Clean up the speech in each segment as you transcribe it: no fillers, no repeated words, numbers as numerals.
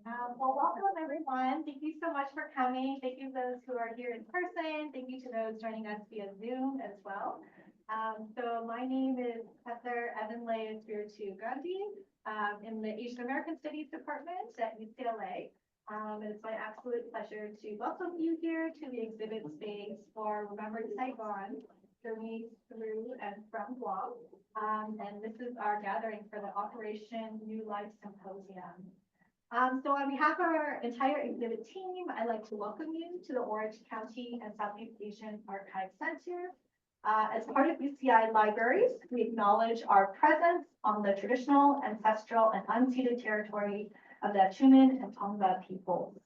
Well, welcome everyone. Thank you so much for coming. Thank you to those who are here in person. Thank you to those joining us via Zoom as well. So my name is Professor Arielle in the Asian American Studies Department at UCLA. And it's my absolute pleasure to welcome you here to the exhibit space for Remember Saigon, Journeys Through and From Guam. And this is our gathering for the Operation New Life Symposium. So on behalf of our entire exhibit team, I'd like to welcome you to the Orange County and Southeast Asian Archive Center. As part of UCI Libraries, we acknowledge our presence on the traditional, ancestral, and unceded territory of the Achumen and Tongva peoples.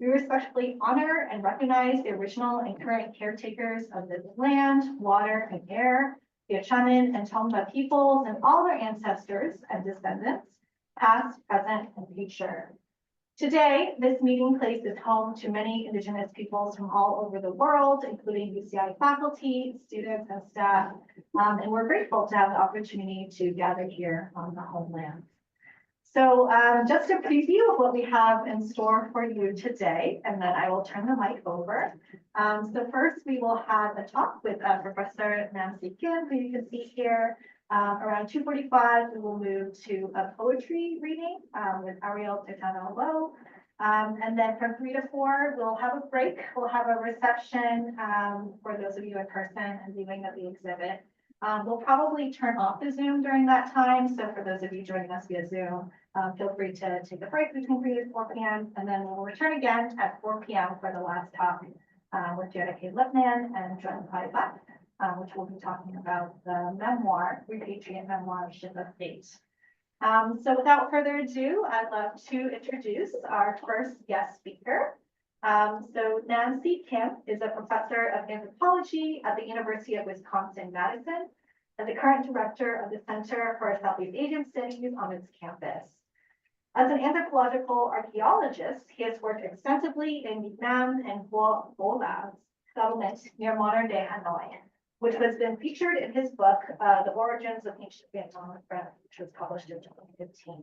We respectfully honor and recognize the original and current caretakers of this land, water, and air, the Achumen and Tongva peoples, and all their ancestors and descendants, past, present, and future. Today, this meeting place is home to many Indigenous peoples from all over the world, including UCI faculty, students, and staff, and we're grateful to have the opportunity to gather here on the homeland. So just a preview of what we have in store for you today, and then I will turn the mic over. So first, we will have a talk with Professor Nancy Kim, who you can see here. Around 2:45, we will move to a poetry reading with Arielle, Taitano, Lowe. And then from 3 to 4, we'll have a break. We'll have a reception for those of you in person and viewing of the exhibit. We'll probably turn off the Zoom during that time. So for those of you joining us via Zoom, feel free to take a break between 3 to 4 p.m. And then we'll return again at 4 p.m. for the last talk with Janet K. Lipman and John Paiva. Which we'll be talking about the memoir, Repatriate Memoir, Ship of Fate. So without further ado, I'd love to introduce our first guest speaker. So Nancy Kim is a professor of anthropology at the University of Wisconsin-Madison and the current director of the Center for Southeast Asian Studies on its campus. As an anthropological archaeologist, he has worked extensively in Vietnam and Guam settlement near modern-day Hanoi, which has been featured in his book, The Origins of Ancient Vietnam, which was published in 2015.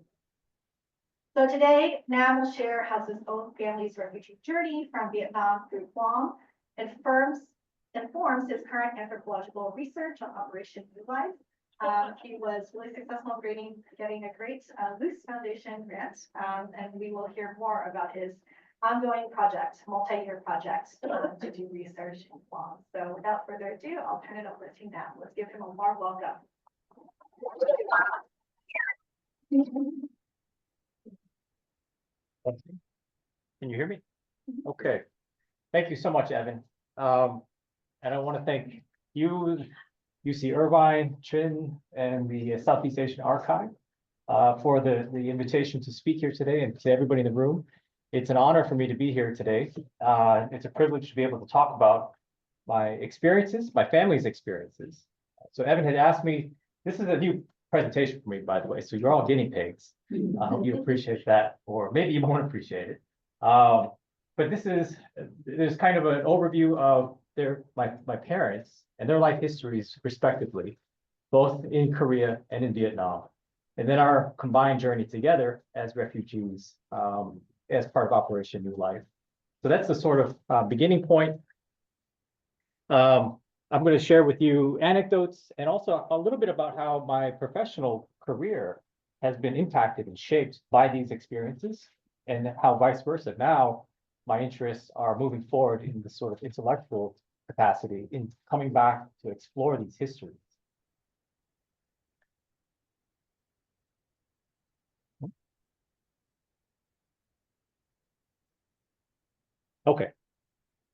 So today, Nam will share how his own family's refugee journey from Vietnam through Guam informs his current anthropological research on Operation New Life. He was really successful in getting a great Luce Foundation grant, and we will hear more about his ongoing project, multi-year project to do research in Guam. So without further ado, I'll turn it over to Nam. Let's give him a warm welcome. Can you hear me? Okay. Thank you so much, Evan. And I want to thank you, UC Irvine, Chin, and the Southeast Asian Archive for the invitation to speak here today, and to everybody in the room. It's an honor for me to be here today. It's a privilege to be able to talk about my experiences, my family's experiences. So Evan had asked me, this is a new presentation for me, by the way, so you're all guinea pigs. I hope you appreciate that, or maybe you won't appreciate it. But there's kind of an overview of my parents and their life histories, respectively, both in Korea and in Vietnam. And then our combined journey together as refugees, as part of Operation New Life. So that's the sort of beginning point. I'm going to share with you anecdotes and also a little bit about how my professional career has been impacted and shaped by these experiences, and how vice versa. Now, my interests are moving forward in the sort of intellectual capacity in coming back to explore these histories. Okay,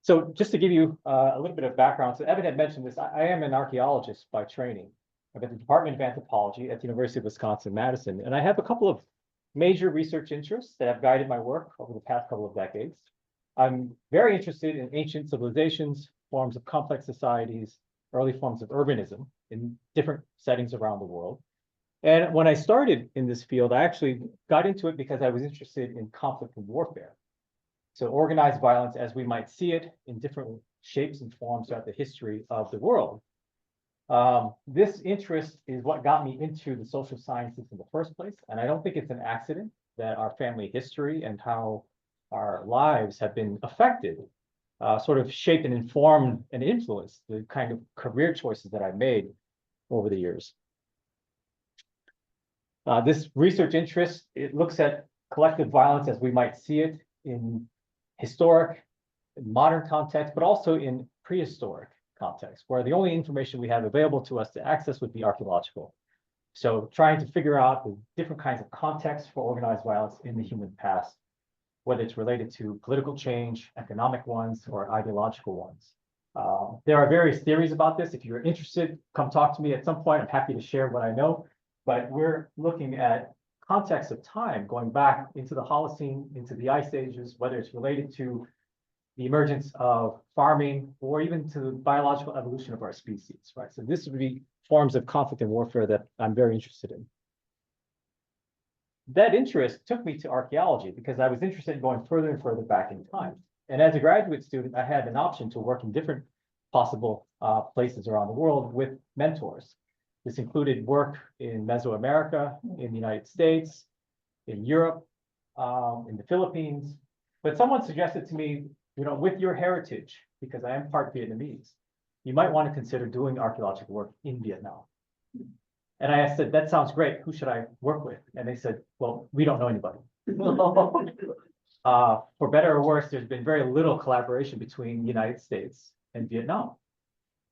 so just to give you a little bit of background, so Evan had mentioned this, I am an archaeologist by training. I'm at the Department of Anthropology at the University of Wisconsin-Madison, and I have a couple of major research interests that have guided my work over the past couple of decades. I'm very interested in ancient civilizations, forms of complex societies, early forms of urbanism in different settings around the world. And when I started in this field, I actually got into it because I was interested in conflict and warfare. So organized violence as we might see it in different shapes and forms throughout the history of the world. This interest is what got me into the social sciences in the first place, and I don't think it's an accident. that our family history and how our lives have been affected, sort of shaped and informed and influenced the kind of career choices that I've made over the years. This research interest, it looks at collective violence as we might see it in historic, modern context, but also in prehistoric context, where the only information we have available to us to access would be archaeological. So trying to figure out the different kinds of contexts for organized violence in the human past, whether it's related to political change, economic ones, or ideological ones. There are various theories about this. If you're interested, come talk to me at some point. I'm happy to share what I know, but we're looking at context of time going back into the Holocene, into the Ice Ages, whether it's related to the emergence of farming or even to the biological evolution of our species, right? So this would be forms of conflict and warfare that I'm very interested in. That interest took me to archaeology because I was interested in going further and further back in time. And as a graduate student, I had an option to work in different possible places around the world with mentors. This included work in Mesoamerica, in the United States, in Europe, in the Philippines. But someone suggested to me, with your heritage, because I am part Vietnamese, you might want to consider doing archaeological work in Vietnam. And I said, that sounds great. Who should I work with? And they said, well, we don't know anybody. For better or worse, there's been very little collaboration between the United States and Vietnam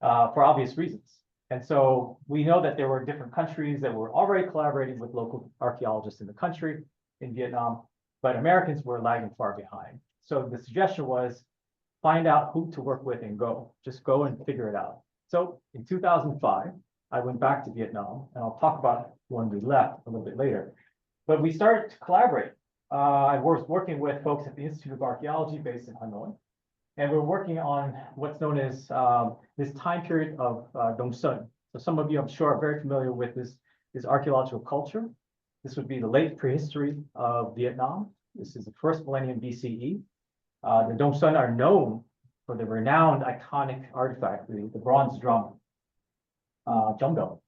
for obvious reasons. And so we know that there were different countries that were already collaborating with local archaeologists in the country, in Vietnam, but Americans were lagging far behind. So the suggestion was find out who to work with and just go and figure it out. So in 2005, I went back to Vietnam, and I'll talk about when we left a little bit later. But we started to collaborate. I was working with folks at the Institute of Archaeology based in Hanoi, and we're working on what's known as this time period of Dong Son. So some of you, I'm sure, are very familiar with this archaeological culture. This would be the late prehistory of Vietnam. This is the first millennium BCE. The Dong Son are known for the renowned iconic artifact, the bronze drum, Jumdo.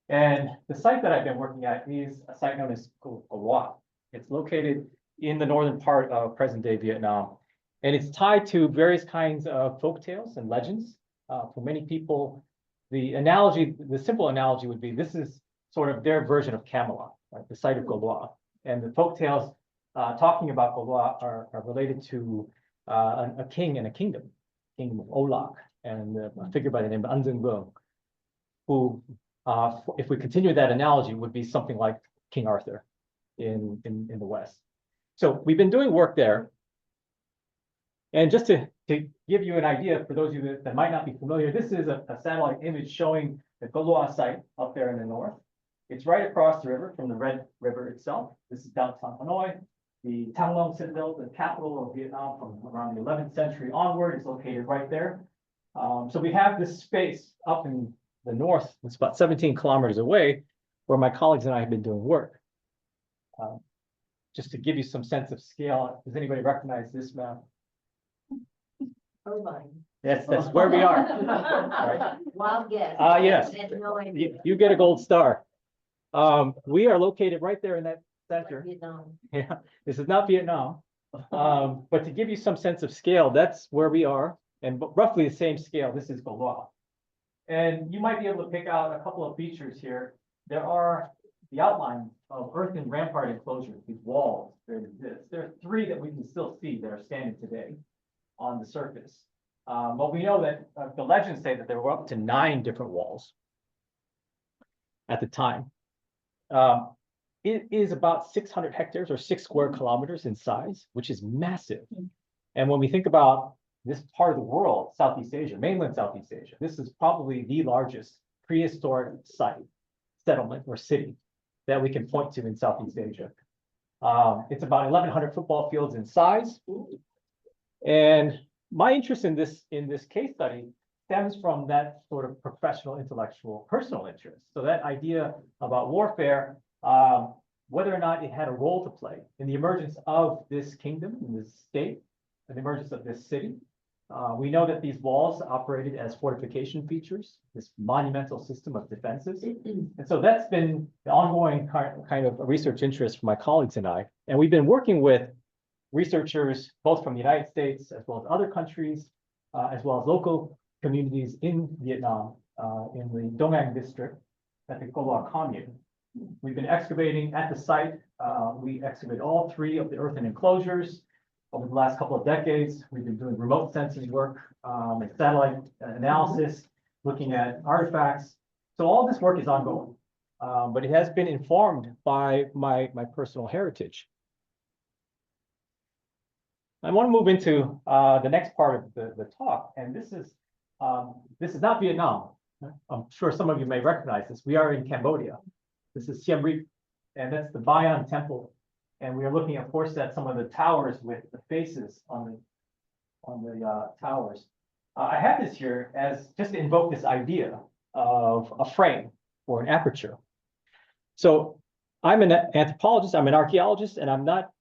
And the site that I've been working at is a site known as Gua. It's located in the northern part of present-day Vietnam. And it's tied to various kinds of folk tales and legends. For many people, the simple analogy would be this is sort of their version of Camelot, right? The site of Gua. And the folk tales talking about Gua are related to a king and a kingdom of Olak, and a figure by the name of An Dương Vương, who, if we continue that analogy, would be something like King Arthur in the West. So we've been doing work there. And just to give you an idea, for those of you that might not be familiar, this is a satellite image showing the Goloa site up there in the north. It's right across the river from the Red River itself. This is downtown Hanoi. The Thang Long Citadel, the capital of Vietnam from around the 11th century onward, is located right there. So we have this space up in the north, it's about 17 kilometers away, where my colleagues and I have been doing work. Just to give you some sense of scale, does anybody recognize this map? Irvine. That's where we are. Right? Wild guess. Yes. You get a gold star. We are located right there in that center. Vietnam. Yeah, this is not Vietnam. But to give you some sense of scale, that's where we are, and roughly the same scale. This is Goloa. And you might be able to pick out a couple of features here. There are the outline of earthen rampart enclosures, these walls that exist. There are 3 that we can still see that are standing today on the surface. But we know that the legends say that there were up to 9 different walls at the time. It is about 600 hectares or 6 square kilometers in size, which is massive. And when we think about this part of the world, Southeast Asia, mainland Southeast Asia, this is probably the largest prehistoric site, settlement, or city that we can point to in Southeast Asia. It's about 1,100 football fields in size. And my interest in this case study stems from that sort of professional, intellectual, personal interest. So that idea about warfare, whether or not it had a role to play in the emergence of this kingdom, in this state, and the emergence of this city. We know that these walls operated as fortification features, this monumental system of defenses. And so that's been the ongoing kind of research interest for my colleagues and I. And we've been working with researchers, both from the United States, as well as other countries, as well as local communities in Vietnam, in the Đông Anh district at the Co Loa commune. We've been excavating at the site. We excavated all three of the earthen enclosures. Over the last couple of decades, we've been doing remote sensing work and satellite analysis, looking at artifacts. So all this work is ongoing, but it has been informed by my personal heritage. I want to move into the next part of the talk, and this is not Vietnam. I'm sure some of you may recognize this. We are in Cambodia. This is Siem Reap, and that's the Bayon Temple. And we are looking, of course, at some of the towers with the faces on the towers. I have this here as just to invoke this idea of a frame or an aperture. So I'm an anthropologist, I'm an archaeologist, and I'm not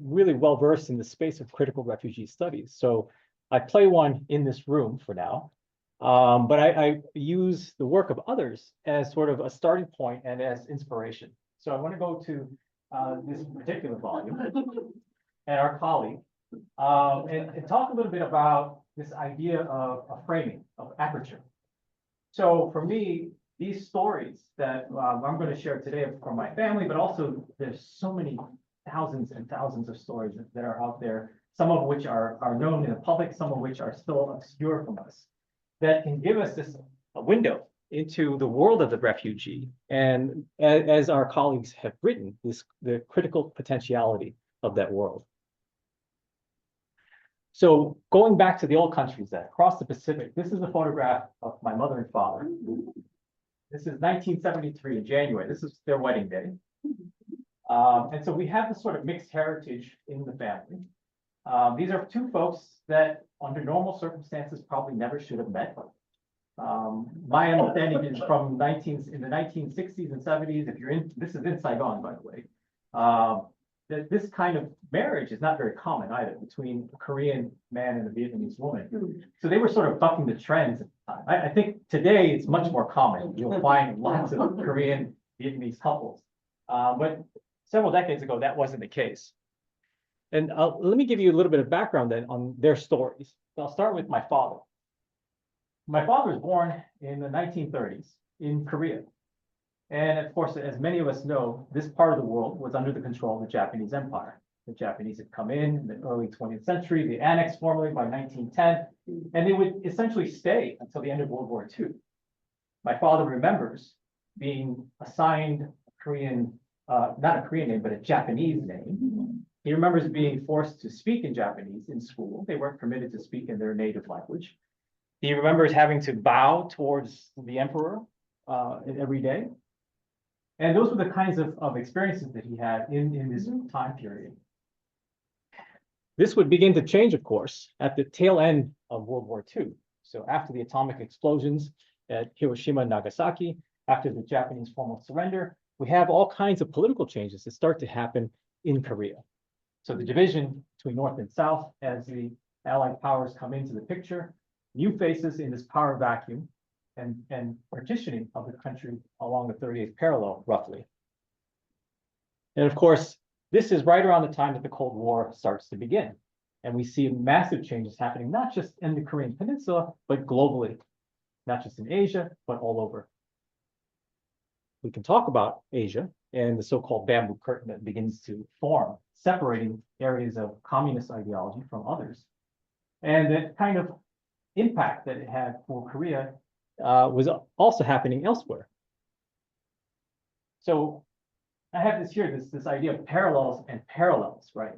really well versed in the space of critical refugee studies. So I play one in this room for now, but I use the work of others as sort of a starting point and as inspiration. So I want to go to this particular volume and our colleague and talk a little bit about this idea of a framing, of aperture. So for me, these stories that I'm going to share today from my family, but also there's so many thousands and thousands of stories that are out there, some of which are known in the public, some of which are still obscure from us, that can give us this window into the world of the refugee, and as our colleagues have written, the critical potentiality of that world. So going back to the old countries that across the Pacific, this is a photograph of my mother and father. This is 1973 in January. This is their wedding day. And so we have this sort of mixed heritage in the family. These are two folks that under normal circumstances probably never should have met. My understanding is from in the 1960s and 70s, if you're in, this is in Saigon, by the way, that this kind of marriage is not very common either between a Korean man and a Vietnamese woman. So they were sort of bucking the trends at the time. I think today it's much more common. You'll find lots of Korean Vietnamese couples. But several decades ago, that wasn't the case. And let me give you a little bit of background then on their stories. I'll start with my father. My father was born in the 1930s in Korea. And of course, as many of us know, this part of the world was under the control of the Japanese Empire. The Japanese had come in the early 20th century, they annexed formally by 1910, and they would essentially stay until the end of World War II. My father remembers being assigned a Korean, not a Korean name, but a Japanese name. He remembers being forced to speak in Japanese in school. They weren't permitted to speak in their native language. He remembers having to bow towards the emperor every day. And those were the kinds of experiences that he had in this time period. This would begin to change, of course, at the tail end of World War II. So after the atomic explosions at Hiroshima and Nagasaki, after the Japanese formal surrender, we have all kinds of political changes that start to happen in Korea. So the division between North and South as the Allied powers come into the picture, new faces in this power vacuum, and partitioning of the country along the 38th parallel, roughly. And of course, this is right around the time that the Cold War starts to begin. And we see massive changes happening, not just in the Korean Peninsula, but globally, not just in Asia, but all over. We can talk about Asia and the so-called bamboo curtain that begins to form, separating areas of communist ideology from others. And that kind of impact that it had for Korea was also happening elsewhere. So I have this here, this idea of parallels and parallels, right?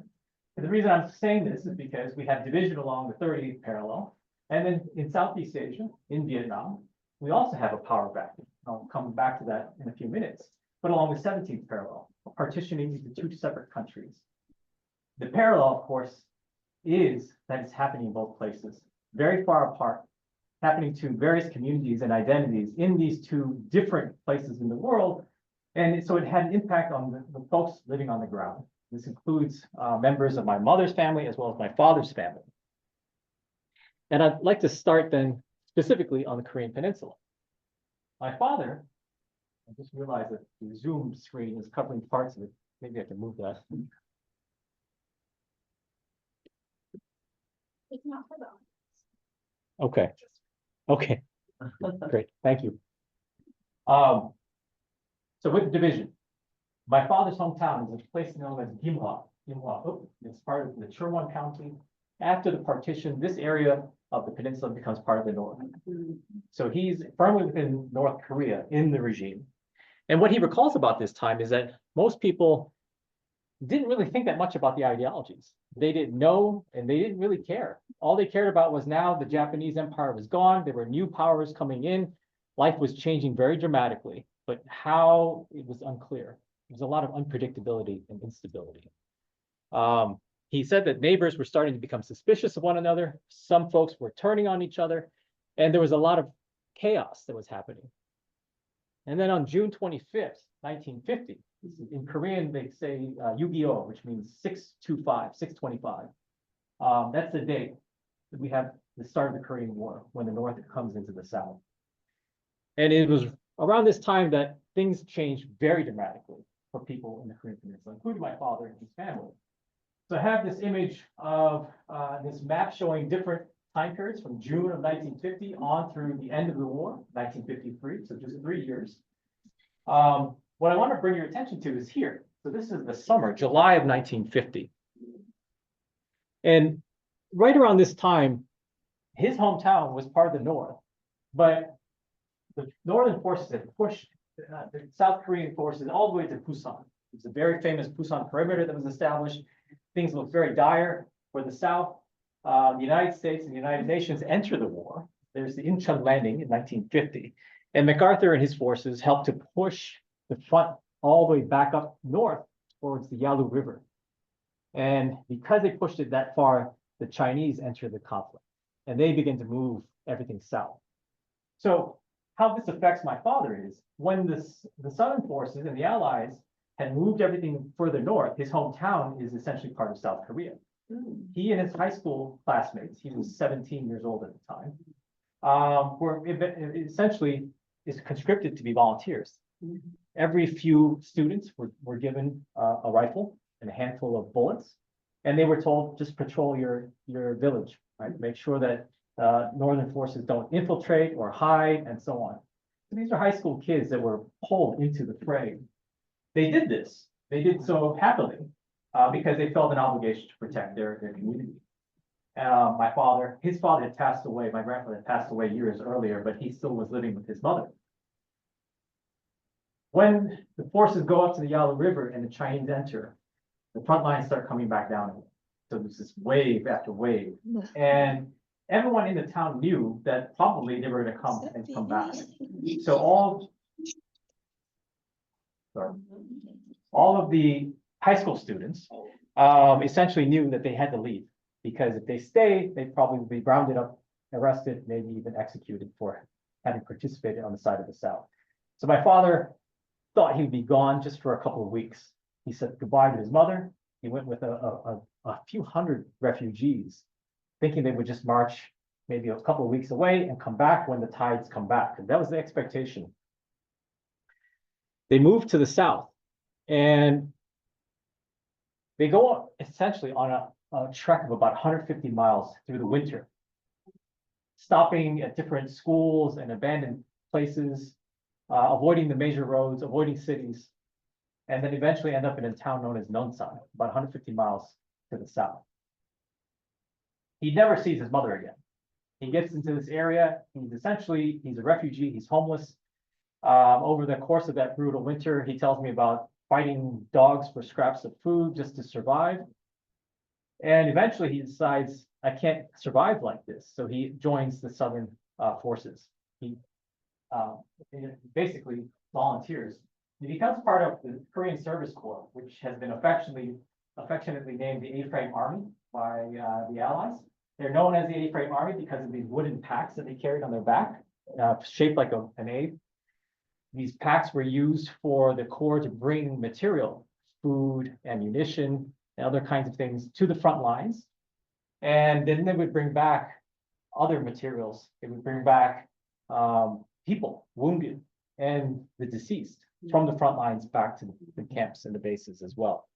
And the reason I'm saying this is because we have division along the 38th parallel. And then in Southeast Asia, in Vietnam, we also have a power vacuum. I'll come back to that in a few minutes. But along the 17th parallel, partitioning into two separate countries. The parallel, of course, is that it's happening in both places, very far apart, happening to various communities and identities in these two different places in the world. And so it had an impact on the folks living on the ground. This includes members of my mother's family as well as my father's family. And I'd like to start then specifically on the Korean Peninsula. My father, I just realized that the Zoom screen is covering parts of it. Maybe I can move that. It's not for them. Okay. Okay. Great. Thank you. So with the division, my father's hometown is a place known as Gimhwa. It's part of the Churwon County. After the partition, this area of the peninsula becomes part of the North. So he's firmly within North Korea in the regime. And what he recalls about this time is that most people didn't really think that much about the ideologies. They didn't know, and they didn't really care. All they cared about was now the Japanese empire was gone. There were new powers coming in. Life was changing very dramatically, but how, it was unclear. There's a lot of unpredictability and instability. He said that neighbors were starting to become suspicious of one another. Some folks were turning on each other, and there was a lot of chaos that was happening. And then on June 25th, 1950, in Korean, they say Yu-Gi-Oh, which means 625, 625. That's the date that we have the start of the Korean War, when the North comes into the South. And it was around this time that things changed very dramatically for people in the Korean Peninsula, including my father and his family. So I have this image of this map showing different time periods from June of 1950 on through the end of the war, 1953, so just 3 years. What I want to bring your attention to is here. So this is the summer, July of 1950. And right around this time, his hometown was part of the North, but the Northern forces had pushed the South Korean forces all the way to Busan. It's a very famous Busan perimeter that was established. Things looked very dire for the South. The United States and the United Nations enter the war. There's the Incheon landing in 1950. And MacArthur and his forces helped to push the front all the way back up north towards the Yalu River. And because they pushed it that far, the Chinese entered the conflict and they begin to move everything south. So how this affects my father is when the Southern forces and the Allies had moved everything further north, his hometown is essentially part of South Korea. He and his high school classmates, he was 17 years old at the time, were essentially is conscripted to be volunteers. Every few students were given a rifle and a handful of bullets, and they were told, just patrol your village, right? Make sure that Northern forces don't infiltrate or hide, and so on. So these are high school kids that were pulled into the fray. They did this. They did so happily because they felt an obligation to protect their community. His father had passed away. My grandfather had passed away years earlier, but he still was living with his mother. When the forces go up to the Yalu River and the Chinese enter, the front lines start coming back down again. So there's this wave after wave. And everyone in the town knew that probably they were going to come back. So all of the high school students essentially knew that they had to leave, because if they stayed, they'd probably be rounded up, arrested, maybe even executed for having participated on the side of the South. So my father thought he would be gone just for a couple of weeks. He said goodbye to his mother. He went with a few hundred refugees, thinking they would just march maybe a couple of weeks away and come back when the tides come back. And that was the expectation. They moved to the south, and they go essentially on a trek of about 150 miles through the winter, stopping at different schools and abandoned places, avoiding the major roads, avoiding cities, and then eventually end up in a town known as Nonsan, about 150 miles to the south. He never sees his mother again. He gets into this area. He's a refugee. He's homeless. Over the course of that brutal winter, he tells me about fighting dogs for scraps of food just to survive. And eventually he decides, I can't survive like this. So he joins the Southern forces. He basically volunteers. He becomes part of the Korean Service Corps, which has been affectionately named the A-frame Army by the Allies. They're known as the A-frame Army because of these wooden packs that they carried on their back, shaped like an A. These packs were used for the Corps to bring material, food, ammunition, and other kinds of things to the front lines. And then they would bring back other materials. They would bring back people wounded and the deceased from the front lines back to the camps and the bases as well.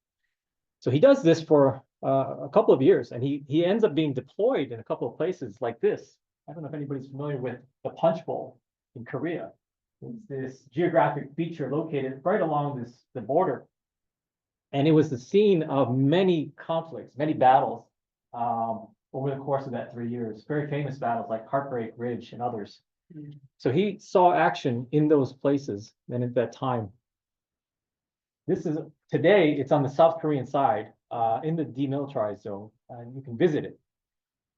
So he does this for a couple of years, and he ends up being deployed in a couple of places like this. I don't know if anybody's familiar with the Punch Bowl in Korea. It's this geographic feature located right along the border. And it was the scene of many conflicts, many battles over the course of that 3 years. Very famous battles like Heartbreak Ridge and others. So he saw action in those places and at that time. This is today, it's on the South Korean side in the demilitarized zone, and you can visit it.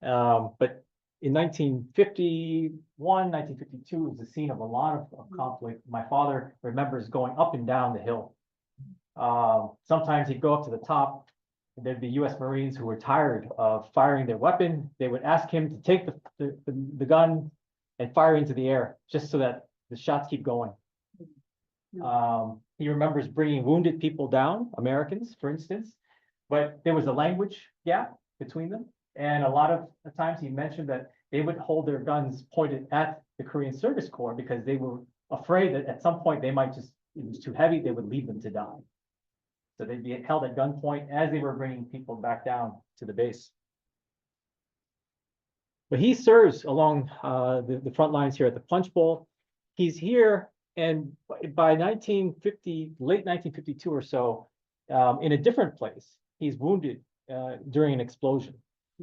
But in 1951, 1952, it was the scene of a lot of conflict. My father remembers going up and down the hill. Sometimes he'd go up to the top, and there'd be U.S. Marines who were tired of firing their weapon. They would ask him to take the gun and fire into the air, just so that the shots keep going. He remembers bringing wounded people down, Americans, for instance, but there was a language gap between them. And a lot of the times he mentioned that they would hold their guns pointed at the Korean Service Corps because they were afraid that at some point they might just, it was too heavy, they would leave them to die. So they'd be held at gunpoint as they were bringing people back down to the base. But he serves along the front lines here at the Punch Bowl. He's here, and by 1950, late 1952 or so, in a different place, he's wounded during an explosion.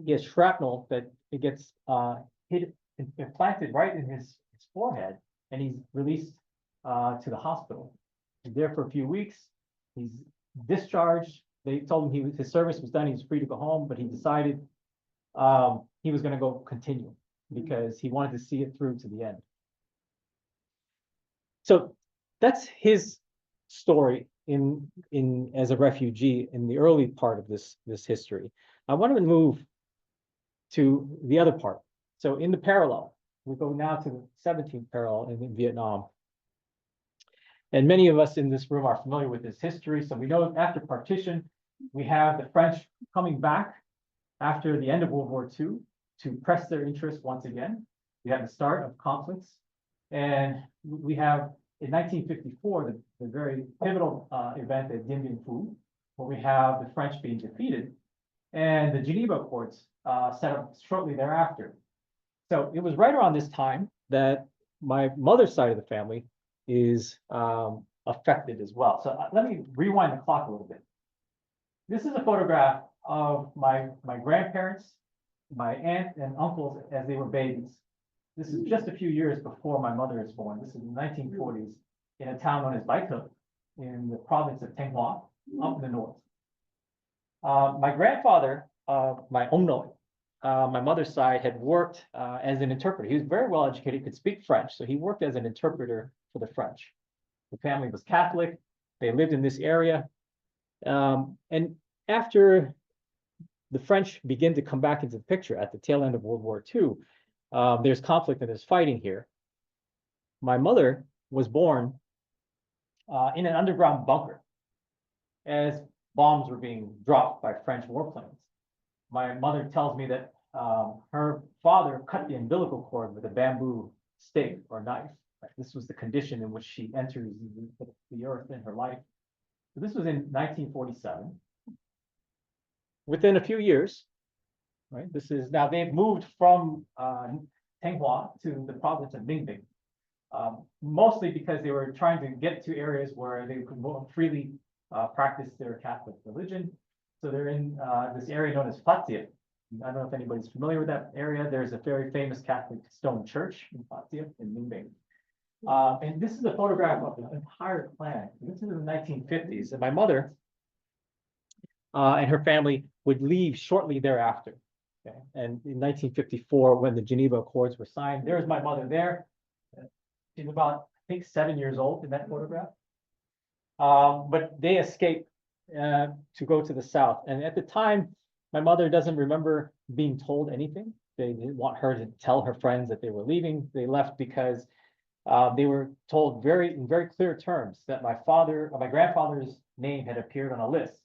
He has shrapnel that it gets hit, implanted right in his forehead, and he's released to the hospital. He's there for a few weeks. He's discharged. They told him his service was done. He was free to go home, but he decided he was going to go continue because he wanted to see it through to the end. So that's his story in as a refugee in the early part of this history. I want to move to the other part. So in the parallel, we go now to the 17th parallel in Vietnam. And many of us in this room are familiar with this history. So we know after partition, we have the French coming back after the end of World War II to press their interest once again. We have the start of conflicts. And we have in 1954, the very pivotal event at Dien Bien Phu, where we have the French being defeated and the Geneva Accords set up shortly thereafter. So it was right around this time that my mother's side of the family is affected as well. So let me rewind the clock a little bit. This is a photograph of my grandparents, my aunt and uncles as they were babies. This is just a few years before my mother is born. This is in the 1940s in a town known as Baitook in the province of Thanh Hoa, up in the north. My grandfather, my Omnoy, my mother's side, had worked as an interpreter. He was very well educated, could speak French, so he worked as an interpreter for the French. The family was Catholic. They lived in this area. And after the French begin to come back into the picture at the tail end of World War II, there's conflict and there's fighting here. My mother was born in an underground bunker as bombs were being dropped by French warplanes. My mother tells me that her father cut the umbilical cord with a bamboo stake or knife. This was the condition in which she enters the earth in her life. So this was in 1947. Within a few years, right? This is now they've moved from Thanh Hoa to the province of Ninh Bình, mostly because they were trying to get to areas where they could more freely practice their Catholic religion. So they're in this area known as Phat Siep. I don't know if anybody's familiar with that area. There's a very famous Catholic stone church in Phat Siep in Ninh Bình. And this is a photograph of the entire clan. This is in the 1950s, and my mother and her family would leave shortly thereafter. Okay. And in 1954, when the Geneva Accords were signed, there's my mother there. She's about, I think, 7 years old in that photograph. But they escaped to go to the south. And at the time, my mother doesn't remember being told anything. They didn't want her to tell her friends that they were leaving. They left because they were told in very clear terms that my grandfather's name had appeared on a list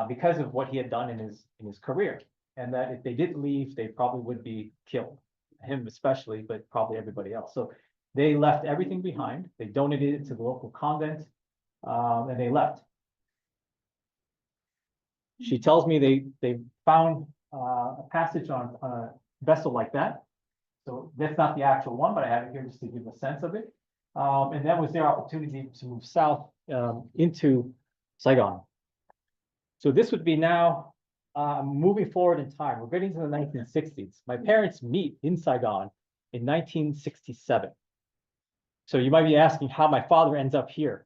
because of what he had done in his career, and that if they didn't leave, they probably would be killed him especially, but probably everybody else. So they left everything behind. They donated it to the local convent, and they left. She tells me they found a passage on a vessel like that. So that's not the actual one, but I have it here just to give a sense of it. And that was their opportunity to move south into Saigon. So this would be now moving forward in time. We're getting to the 1960s. My parents meet in Saigon in 1967. So you might be asking how my father ends up here.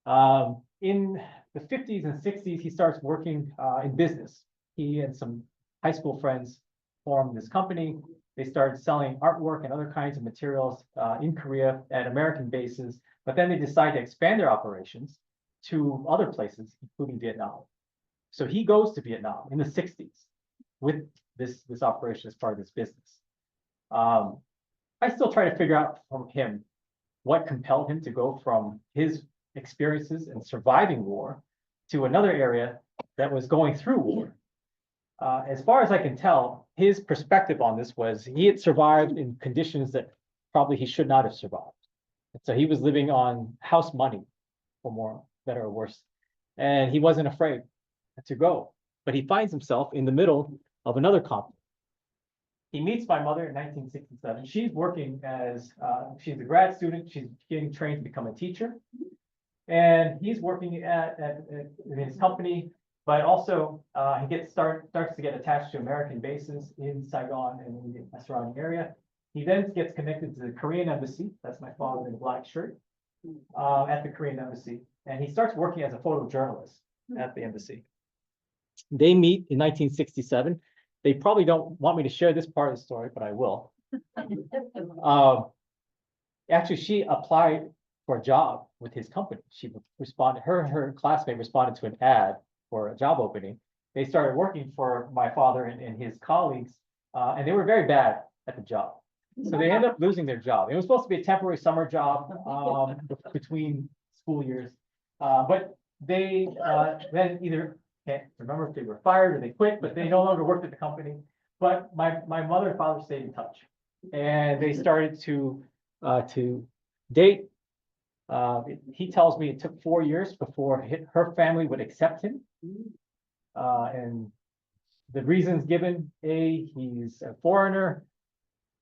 In the 50s and 60s, he starts working in business. He and some high school friends formed this company. They started selling artwork and other kinds of materials in Korea at American bases, but then they decided to expand their operations to other places, including Vietnam. So he goes to Vietnam in the 60s with this operation as part of this business. I still try to figure out from him what compelled him to go from his experiences in surviving war to another area that was going through war. As far as I can tell, his perspective on this was he had survived in conditions that probably he should not have survived. So he was living on house money, for more better or worse, and he wasn't afraid to go. But he finds himself in the middle of another conflict. He meets my mother in 1967. She's working as, she's a grad student. She's getting trained to become a teacher. And he's working in his company, but also he starts to get attached to American bases in Saigon and in the surrounding area. He then gets connected to the Korean embassy. That's my father in a black shirt at the Korean embassy. And he starts working as a photojournalist at the embassy. They meet in 1967. They probably don't want me to share this part of the story, but I will. Actually, she applied for a job with his company. She responded, her classmate responded to an ad for a job opening. They started working for my father and his colleagues, and they were very bad at the job. So they ended up losing their job. It was supposed to be a temporary summer job between school years, but they then either can't remember if they were fired or they quit, but they no longer worked at the company. But my mother and father stayed in touch, and they started to date. He tells me it took 4 years before her family would accept him. And the reasons given: A, he's a foreigner;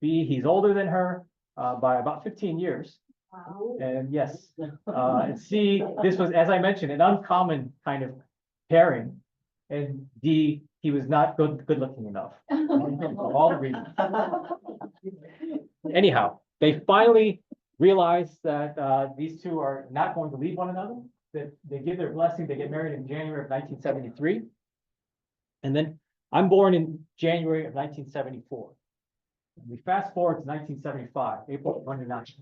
B, he's older than her by about 15 years. Wow. And yes, and C, this was, as I mentioned, an uncommon kind of pairing. And D, he was not good looking enough. For all the reasons. Anyhow, they finally realize that these two are not going to leave one another, that they give their blessing. They get married in January of 1973. And then I'm born in January of 1974. We fast forward to 1975, April 29th.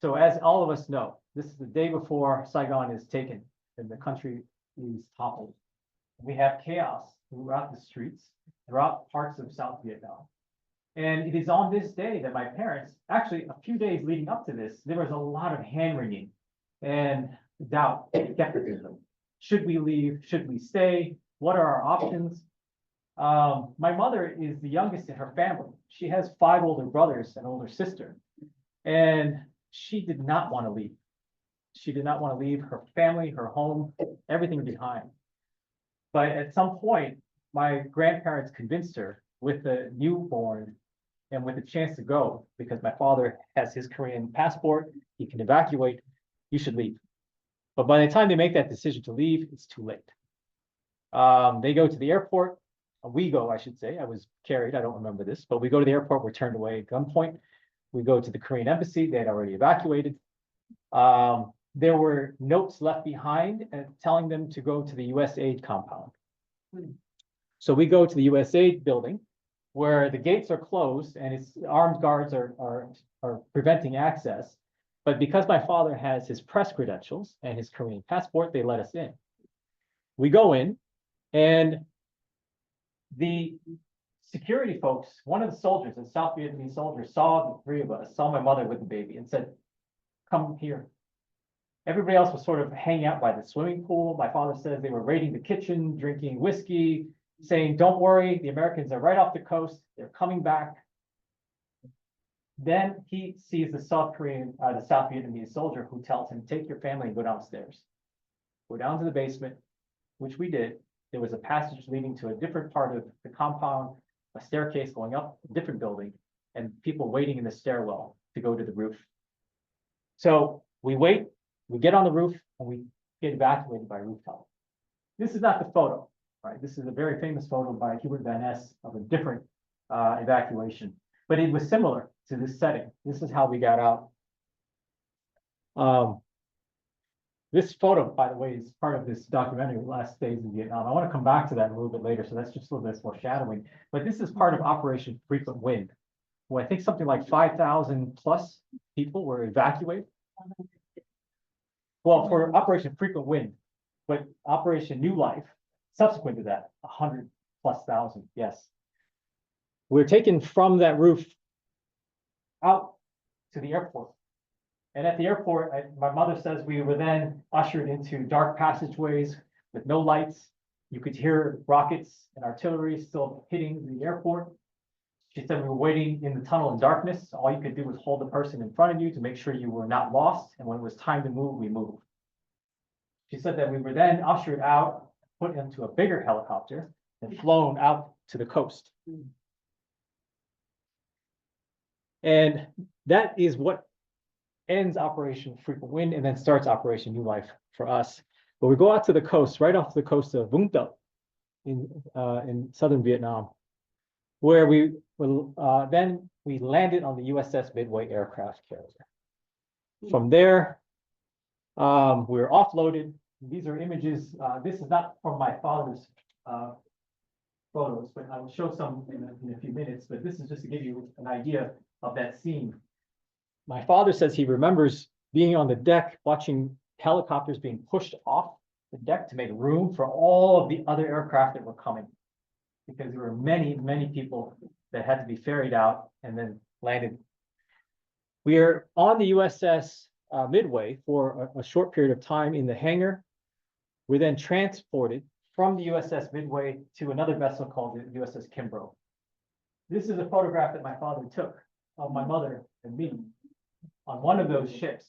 So as all of us know, this is the day before Saigon is taken and the country is toppled. We have chaos throughout the streets, throughout parts of South Vietnam. And it is on this day that my parents, actually a few days leading up to this, there was a lot of hand-wringing and doubt, skepticism. Should we leave? Should we stay? What are our options? My mother is the youngest in her family. She has 5 older brothers and an older sister. And she did not want to leave. She did not want to leave her family, her home, everything behind. But at some point, my grandparents convinced her, with the newborn and with a chance to go, because my father has his Korean passport, he can evacuate, you should leave. But by the time they make that decision to leave, it's too late. They go to the airport. We go, I should say. I was carried. I don't remember this, but we go to the airport. We're turned away at gunpoint. We go to the Korean embassy. They had already evacuated. There were notes left behind telling them to go to the USAID compound. So we go to the USAID building, where the gates are closed and its armed guards are preventing access. But because my father has his press credentials and his Korean passport, they let us in. We go in, and the security folks, one of the soldiers, a South Vietnamese soldier, saw the 3 of us, saw my mother with the baby, and said, "Come here." Everybody else was sort of hanging out by the swimming pool. My father says they were raiding the kitchen, drinking whiskey, saying, "Don't worry, the Americans are right off the coast. They're coming back." Then he sees the South Vietnamese soldier who tells him, take your family and go downstairs. Go down to the basement, which we did. There was a passage leading to a different part of the compound, a staircase going up a different building, and people waiting in the stairwell to go to the roof. So we wait, we get on the roof, and we get evacuated by rooftop. This is not the photo, right? This is a very famous photo by Hubert Van Ness of a different evacuation, but it was similar to this setting. This is how we got out. This photo, by the way, is part of this documentary, Last Days in Vietnam. I want to come back to that a little bit later, so that's just a little bit foreshadowing. But this is part of Operation Frequent Wind, where I think something like 5,000 plus people were evacuated. Well, for Operation Frequent Wind, but Operation New Life, subsequent to that, 100 plus thousand, yes. We're taken from that roof out to the airport. And at the airport, my mother says we were then ushered into dark passageways with no lights. You could hear rockets and artillery still hitting the airport. She said we were waiting in the tunnel in darkness. All you could do was hold the person in front of you to make sure you were not lost. And when it was time to move, we moved. She said that we were then ushered out, put into a bigger helicopter, and flown out to the coast. And that is what ends Operation Frequent Wind and then starts Operation New Life for us. But we go out to the coast, right off the coast of Vung Tau in southern Vietnam, where we landed on the USS Midway aircraft carrier. From there, we were offloaded. These are images. This is not from my father's photos, but I will show some in a few minutes. But this is just to give you an idea of that scene. My father says he remembers being on the deck, watching helicopters being pushed off the deck to make room for all of the other aircraft that were coming, because there were many, many people that had to be ferried out and then landed. We are on the USS Midway for a short period of time in the hangar. We're then transported from the USS Midway to another vessel called the USS Kimbrough. This is a photograph that my father took of my mother and me on one of those ships.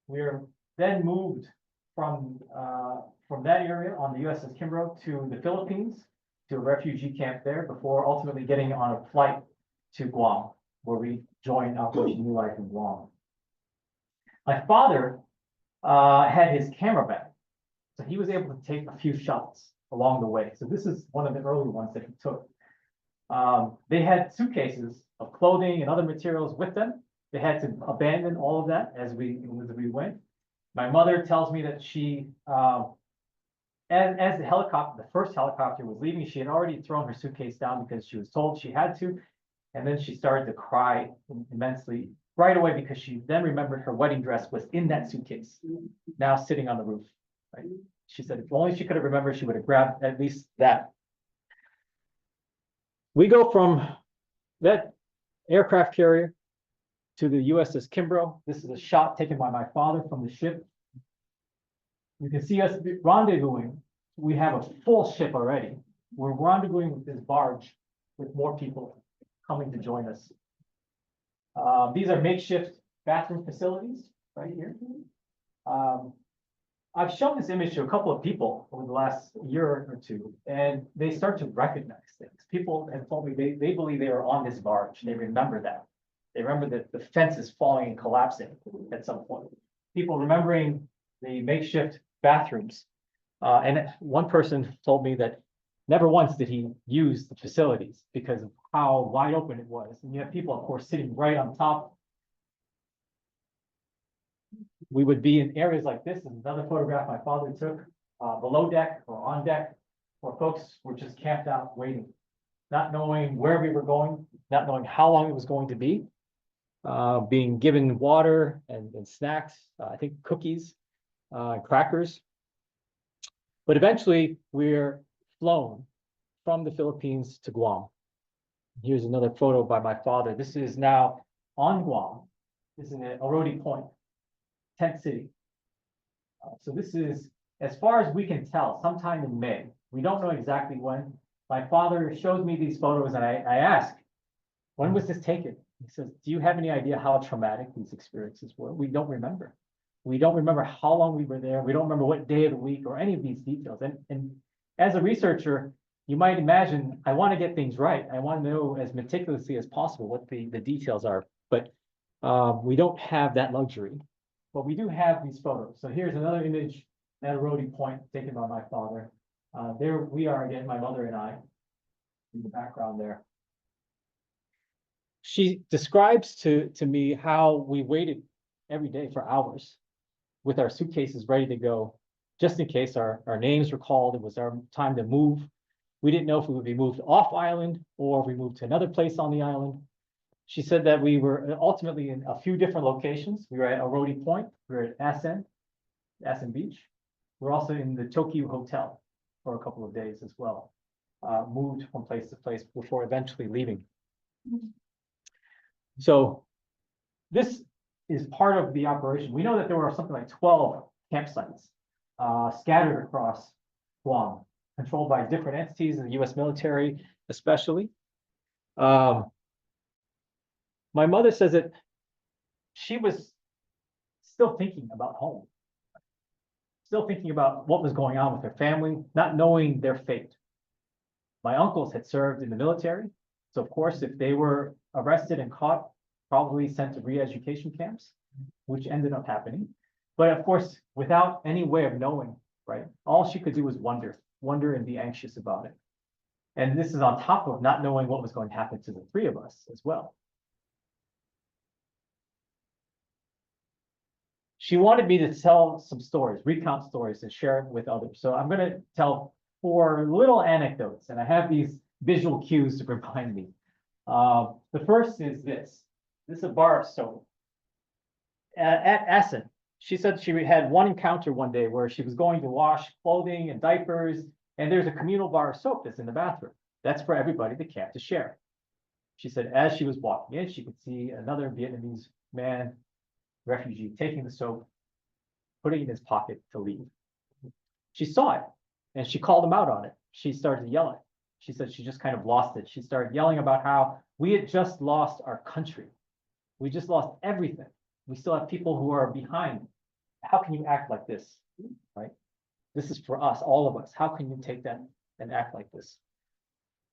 We're then moved from that area on the USS Kimbrough to the Philippines, to a refugee camp there, before ultimately getting on a flight to Guam, where we joined Operation New Life in Guam. My father had his camera bag, so he was able to take a few shots along the way. So this is one of the early ones that he took. They had suitcases of clothing and other materials with them. They had to abandon all of that as we went. My mother tells me that she, as the first helicopter was leaving, she had already thrown her suitcase down because she was told she had to. And then she started to cry immensely right away because she then remembered her wedding dress was in that suitcase, now sitting on the roof. Right? She said if only she could have remembered, she would have grabbed at least that. We go from that aircraft carrier to the USS Kimbrough. This is a shot taken by my father from the ship. You can see us rendezvousing. We have a full ship already. We're rendezvousing with this barge with more people coming to join us. These are makeshift bathroom facilities right here. I've shown this image to a couple of people over the last year or two, and they start to recognize things. People have told me they believe they were on this barge. They remember that. They remember that the fence is falling and collapsing at some point. People remembering the makeshift bathrooms. And one person told me that never once did he use the facilities because of how wide open it was. And you have people, of course, sitting right on top. We would be in areas like this. And another photograph my father took below deck or on deck, where folks were just camped out waiting, not knowing where we were going, not knowing how long it was going to be, being given water and snacks, I think cookies, crackers. But eventually we're flown from the Philippines to Guam. Here's another photo by my father. This is now on Guam. This is at Orodi Point, tent city. So this is, as far as we can tell, sometime in May. We don't know exactly when. My father shows me these photos and I ask, when was this taken? He says, do you have any idea how traumatic these experiences were? We don't remember. We don't remember how long we were there. We don't remember what day of the week or any of these details. And as a researcher, you might imagine, I want to get things right. I want to know as meticulously as possible what the details are. But we don't have that luxury. But we do have these photos. So here's another image at Rhodey Point taken by my father. There we are again, my mother and I, in the background there. She describes to me how we waited every day for hours with our suitcases ready to go, just in case our names were called. It was our time to move. We didn't know if we would be moved off island or if we moved to another place on the island. She said that we were ultimately in a few different locations. We were at Rhodey Point, we were at Asen Beach. We're also in the Tokyo Hotel for a couple of days as well. Moved from place to place before eventually leaving. So this is part of the operation. We know that there were something like 12 campsites scattered across Guam, controlled by different entities in the U.S. military, especially. My mother says that she was still thinking about home, still thinking about what was going on with her family, not knowing their fate. My uncles had served in the military, so of course, if they were arrested and caught, probably sent to re-education camps, which ended up happening. But of course, without any way of knowing, right? All she could do was wonder and be anxious about it. And this is on top of not knowing what was going to happen to the three of us as well. She wanted me to tell some stories, recount stories, and share it with others. So I'm going to tell 4 little anecdotes, and I have these visual cues to remind me. The first is this. This is a bar of soap. At Asen, she said she had one encounter one day where she was going to wash clothing and diapers, and there's a communal bar of soap that's in the bathroom. That's for everybody at the camp to share. She said as she was walking in, she could see another Vietnamese man, refugee, taking the soap, putting it in his pocket to leave. She saw it, and she called him out on it. She started yelling. She said she just kind of lost it. She started yelling about how we had just lost our country. We just lost everything. We still have people who are behind. How can you act like this, right? This is for us, all of us. How can you take that and act like this?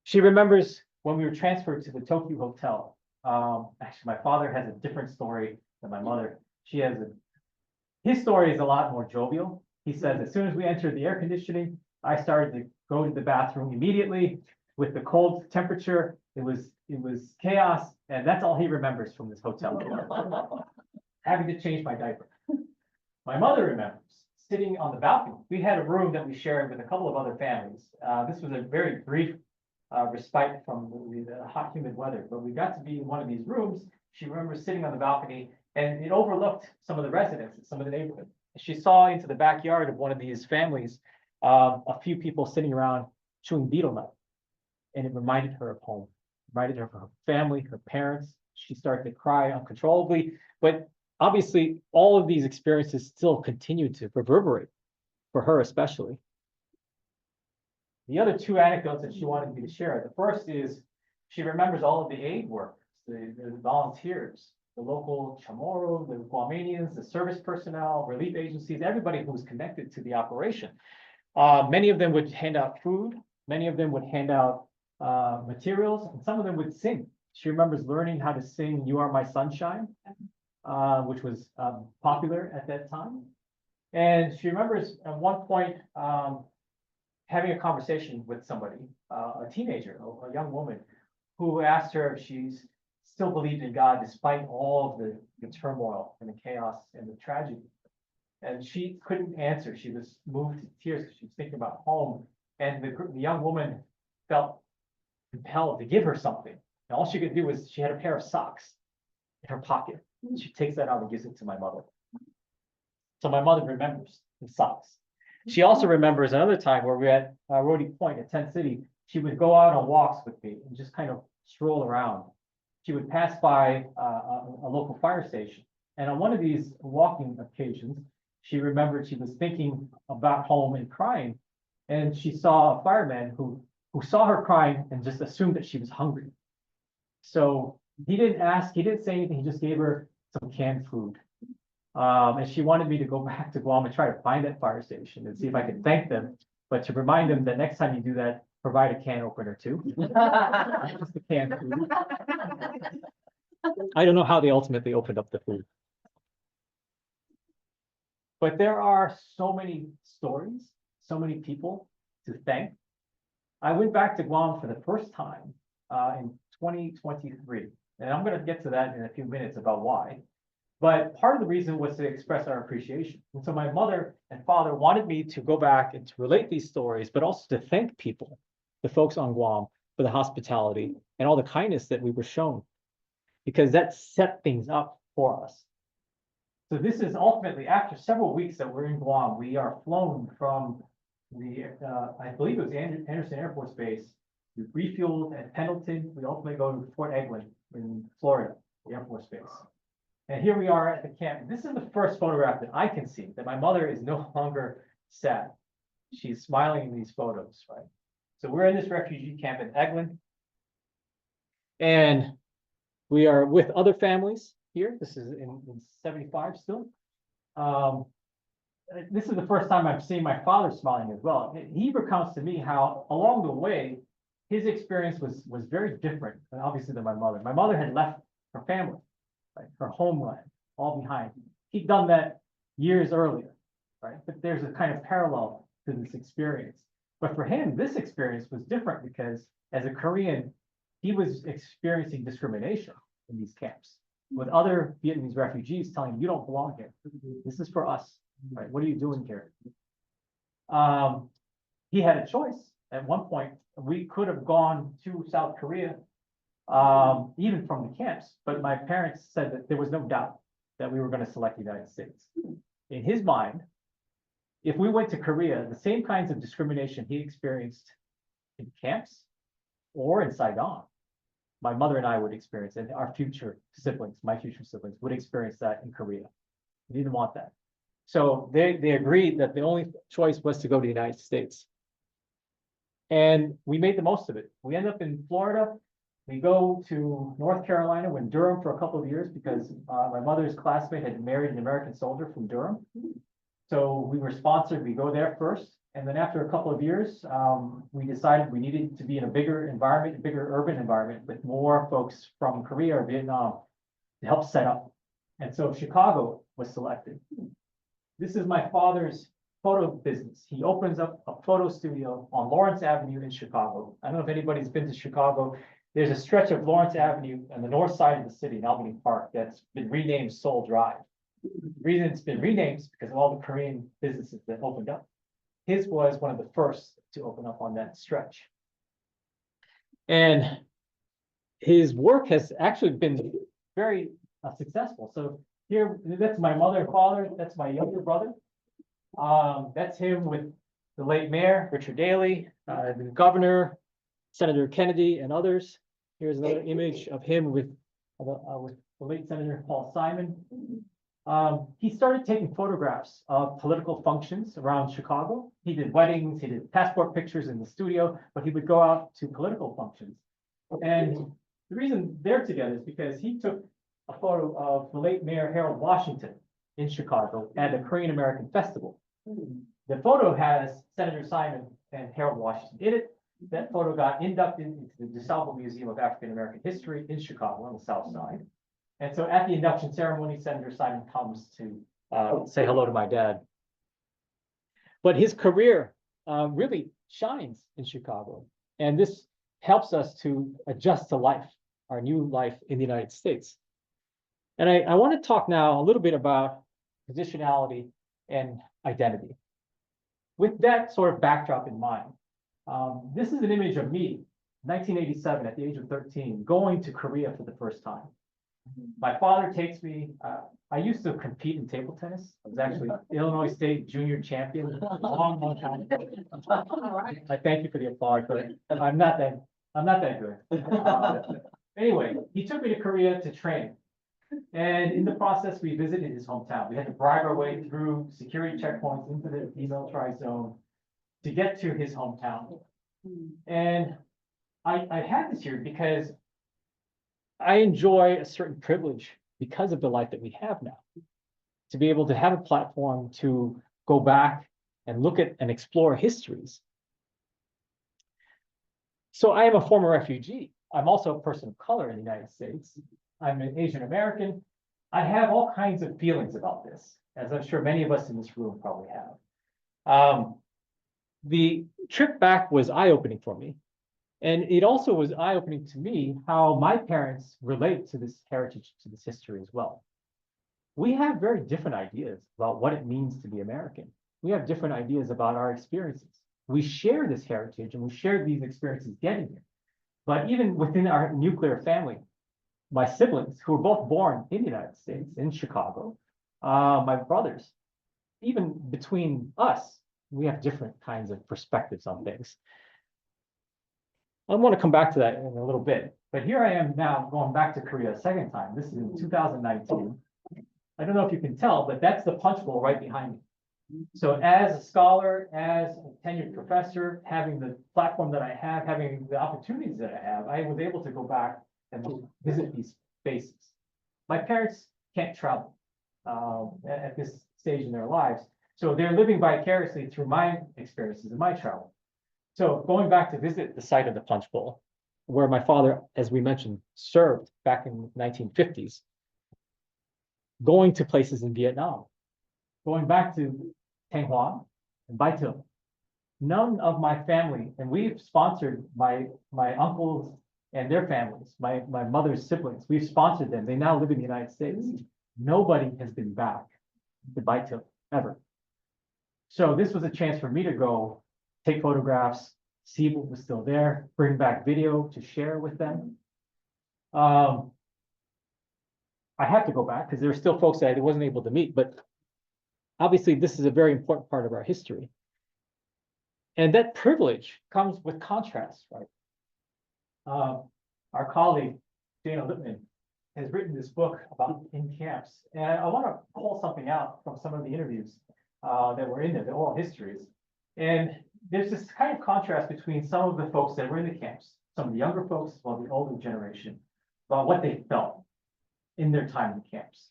She remembers when we were transferred to the Tokyo Hotel. Actually, my father has a different story than my mother. His story is a lot more jovial. He says, as soon as we entered the air conditioning, I started to go to the bathroom immediately with the cold temperature. It was chaos, and that's all he remembers from this hotel. Having to change my diaper. My mother remembers sitting on the balcony. We had a room that we shared with a couple of other families. This was a very brief respite from the hot, humid weather, but we got to be in one of these rooms. She remembers sitting on the balcony, and it overlooked some of the residences, some of the neighborhood. She saw into the backyard of one of these families, a few people sitting around chewing betel nut, and it reminded her of home, reminded her of her family, her parents. She started to cry uncontrollably, but obviously all of these experiences still continue to reverberate for her especially. The other 2 anecdotes that she wanted me to share. The first is she remembers all of the aid workers, the volunteers, the local CHamoru, the Guamanians, the service personnel, relief agencies, everybody who was connected to the operation. Many of them would hand out food. Many of them would hand out materials, and some of them would sing. She remembers learning how to sing "You Are My Sunshine," which was popular at that time. And she remembers at one point having a conversation with somebody, a teenager, a young woman, who asked her if she's still believed in God despite all of the turmoil and the chaos and the tragedy. And she couldn't answer. She was moved to tears because she was thinking about home. And the young woman felt compelled to give her something. And all she could do was she had a pair of socks in her pocket. She takes that out and gives it to my mother. So my mother remembers the socks. She also remembers another time where we were at Rhodey Point at Tent City. She would go out on walks with me and just kind of stroll around. She would pass by a local fire station. And on one of these walking occasions, she remembered she was thinking about home and crying. And she saw a fireman who saw her crying and just assumed that she was hungry. So he didn't ask, he didn't say anything, he just gave her some canned food. And she wanted me to go back to Guam and try to find that fire station and see if I could thank them. But to remind them that next time you do that, provide a can opener too. Not just the canned food. I don't know how they ultimately opened up the food. But there are so many stories, so many people to thank. I went back to Guam for the first time in 2023, and I'm going to get to that in a few minutes about why. But part of the reason was to express our appreciation. And so my mother and father wanted me to go back and to relate these stories, but also to thank people, the folks on Guam, for the hospitality and all the kindness that we were shown, because that set things up for us. So this is ultimately, after several weeks that we're in Guam, we are flown from the, I believe it was Anderson Air Force Base. We refueled at Pendleton. We ultimately go to Fort Eglin in Florida, the Air Force Base. And here we are at the camp. This is the first photograph that I can see that my mother is no longer sad. She's smiling in these photos, right? So we're in this refugee camp in Eglin. And we are with other families here. This is in 75 still. This is the first time I've seen my father smiling as well. He recounts to me how along the way, his experience was very different, and obviously than my mother. My mother had left her family, right, her homeland, all behind. He'd done that years earlier, right? But there's a kind of parallel to this experience. But for him, this experience was different because as a Korean, he was experiencing discrimination in these camps with other Vietnamese refugees telling him, you don't belong here. This is for us, right? What are you doing here? He had a choice. At one point, we could have gone to South Korea, even from the camps, but my parents said that there was no doubt that we were going to select the United States. In his mind, if we went to Korea, the same kinds of discrimination he experienced in camps or in Saigon, my mother and I would experience, and our future siblings, my future siblings, would experience that in Korea. He didn't want that. So they agreed that the only choice was to go to the United States. And we made the most of it. We end up in Florida. We go to North Carolina, we're in Durham for a couple of years because my mother's classmate had married an American soldier from Durham. So we were sponsored, we go there first. And then after a couple of years, we decided we needed to be in a bigger environment, a bigger urban environment with more folks from Korea or Vietnam to help set up. And so Chicago was selected. This is my father's photo business. He opens up a photo studio on Lawrence Avenue in Chicago. I don't know if anybody's been to Chicago. There's a stretch of Lawrence Avenue on the north side of the city in Albany Park that's been renamed Seoul Drive. The reason it's been renamed is because of all the Korean businesses that opened up. His was one of the first to open up on that stretch. And his work has actually been very successful. So here, that's my mother and father. That's my younger brother. That's him with the late mayor, Richard Daley, the governor, Senator Kennedy, and others. Here's another image of him with the late Senator Paul Simon. He started taking photographs of political functions around Chicago. He did weddings, he did passport pictures in the studio, but he would go out to political functions. And the reason they're together is because he took a photo of the late Mayor Harold Washington in Chicago at a Korean American festival. The photo has Senator Simon and Harold Washington in it. That photo got inducted into the DeSalvo Museum of African American History in Chicago on the south side. And so at the induction ceremony, Senator Simon comes to say hello to my dad. But his career really shines in Chicago. And this helps us to adjust to life, our new life in the United States. And I want to talk now a little bit about positionality and identity. With that sort of backdrop in mind, this is an image of me, 1987, at the age of 13, going to Korea for the first time. My father takes me, I used to compete in table tennis. I was actually Illinois State junior champion a long, long time ago. I thank you for the applause, but I'm not that good. Anyway, he took me to Korea to train. And in the process, we visited his hometown. We had to bribe our way through security checkpoints into the demilitarized zone to get to his hometown. And I had this here because I enjoy a certain privilege because of the life that we have now, to be able to have a platform to go back and look at and explore histories. So I am a former refugee. I'm also a person of color in the United States. I'm an Asian American. I have all kinds of feelings about this, as I'm sure many of us in this room probably have. The trip back was eye-opening for me. And it also was eye-opening to me how my parents relate to this heritage, to this history as well. We have very different ideas about what it means to be American. We have different ideas about our experiences. We share this heritage and we share these experiences getting here. But even within our nuclear family, my siblings, who were both born in the United States, in Chicago, my brothers, even between us, we have different kinds of perspectives on things. I want to come back to that in a little bit, but here I am now going back to Korea a second time. This is in 2019. I don't know if you can tell, but that's the punch bowl right behind me. So as a scholar, as a tenured professor, having the platform that I have, having the opportunities that I have, I was able to go back and visit these spaces. My parents can't travel at this stage in their lives, so they're living vicariously through my experiences and my travel. So going back to visit the site of the punch bowl, where my father, as we mentioned, served back in the 1950s, going to places in Vietnam, going back to Thanh Hoa and Bai Thượng. None of my family, and we've sponsored my uncles and their families, my mother's siblings, we've sponsored them. They now live in the United States. Nobody has been back to Bai Thượng ever. So this was a chance for me to go take photographs, see what was still there, bring back video to share with them. I have to go back because there are still folks that I wasn't able to meet, but obviously this is a very important part of our history. And that privilege comes with contrast, right? Our colleague, Dana Lippman, has written this book about in camps. And I want to pull something out from some of the interviews that were in there, the oral histories. And there's this kind of contrast between some of the folks that were in the camps, some of the younger folks, well, the older generation, about what they felt in their time in the camps.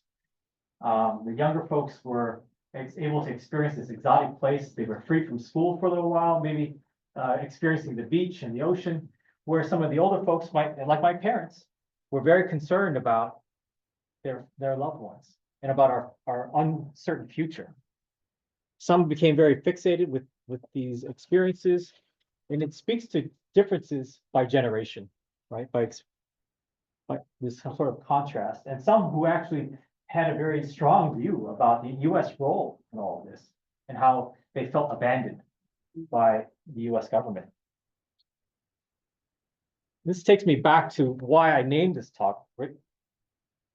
The younger folks were able to experience this exotic place. They were free from school for a little while, maybe experiencing the beach and the ocean, where some of the older folks might, like my parents, were very concerned about their loved ones and about our uncertain future. Some became very fixated with these experiences, and it speaks to differences by generation, right? By this sort of contrast, and some who actually had a very strong view about the U.S. role in all of this and how they felt abandoned by the U.S. government. This takes me back to why I named this talk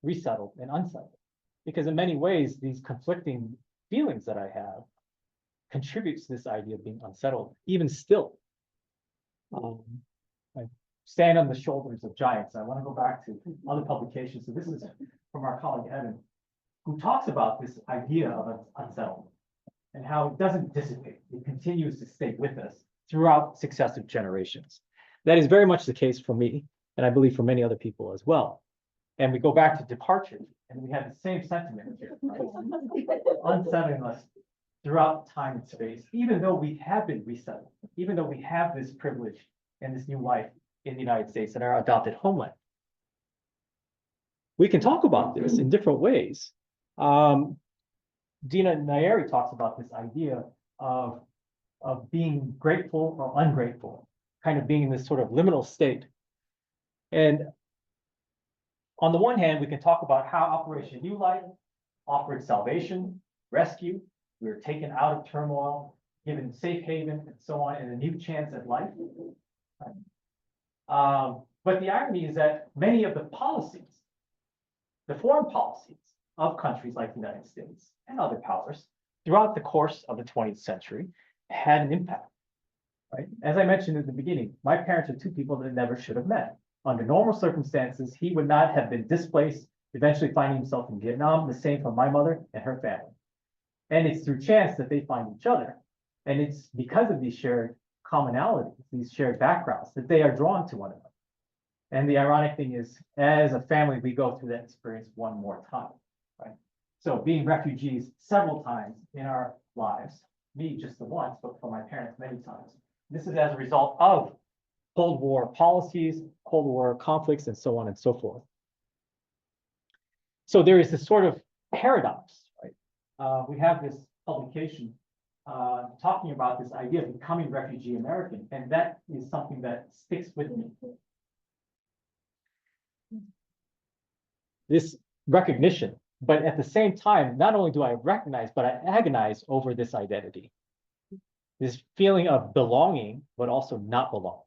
Resettled and Unsettled, because in many ways, these conflicting feelings that I have contributes to this idea of being unsettled, even still. I stand on the shoulders of giants. I want to go back to other publications. So this is from our colleague Evan, who talks about this idea of unsettlement and how it doesn't dissipate. It continues to stay with us throughout successive generations. That is very much the case for me, and I believe for many other people as well. And we go back to departure, and we have the same sentiment here, right? Unsettling us throughout time and space, even though we have been resettled, even though we have this privilege and this new life in the United States and our adopted homeland. We can talk about this in different ways. Dina Nayeri talks about this idea of being grateful or ungrateful, kind of being in this sort of liminal state. And on the one hand, we can talk about how Operation New Life offered salvation, rescue. We were taken out of turmoil, given safe haven, and so on, and a new chance at life. But the irony is that many of the policies, the foreign policies of countries like the United States and other powers throughout the course of the 20th century had an impact, right? As I mentioned at the beginning, my parents are two people that never should have met. Under normal circumstances, he would not have been displaced, eventually finding himself in Vietnam, the same for my mother and her family. And it's through chance that they find each other. And it's because of these shared commonalities, these shared backgrounds, that they are drawn to one another. And the ironic thing is, as a family, we go through that experience one more time, right? So being refugees several times in our lives, me just the once, but for my parents many times. This is as a result of Cold War policies, Cold War conflicts, and so on and so forth. So there is this sort of paradox, right? We have this publication talking about this idea of becoming refugee American, and that is something that sticks with me. This recognition, but at the same time, not only do I recognize, but I agonize over this identity. This feeling of belonging, but also not belonging.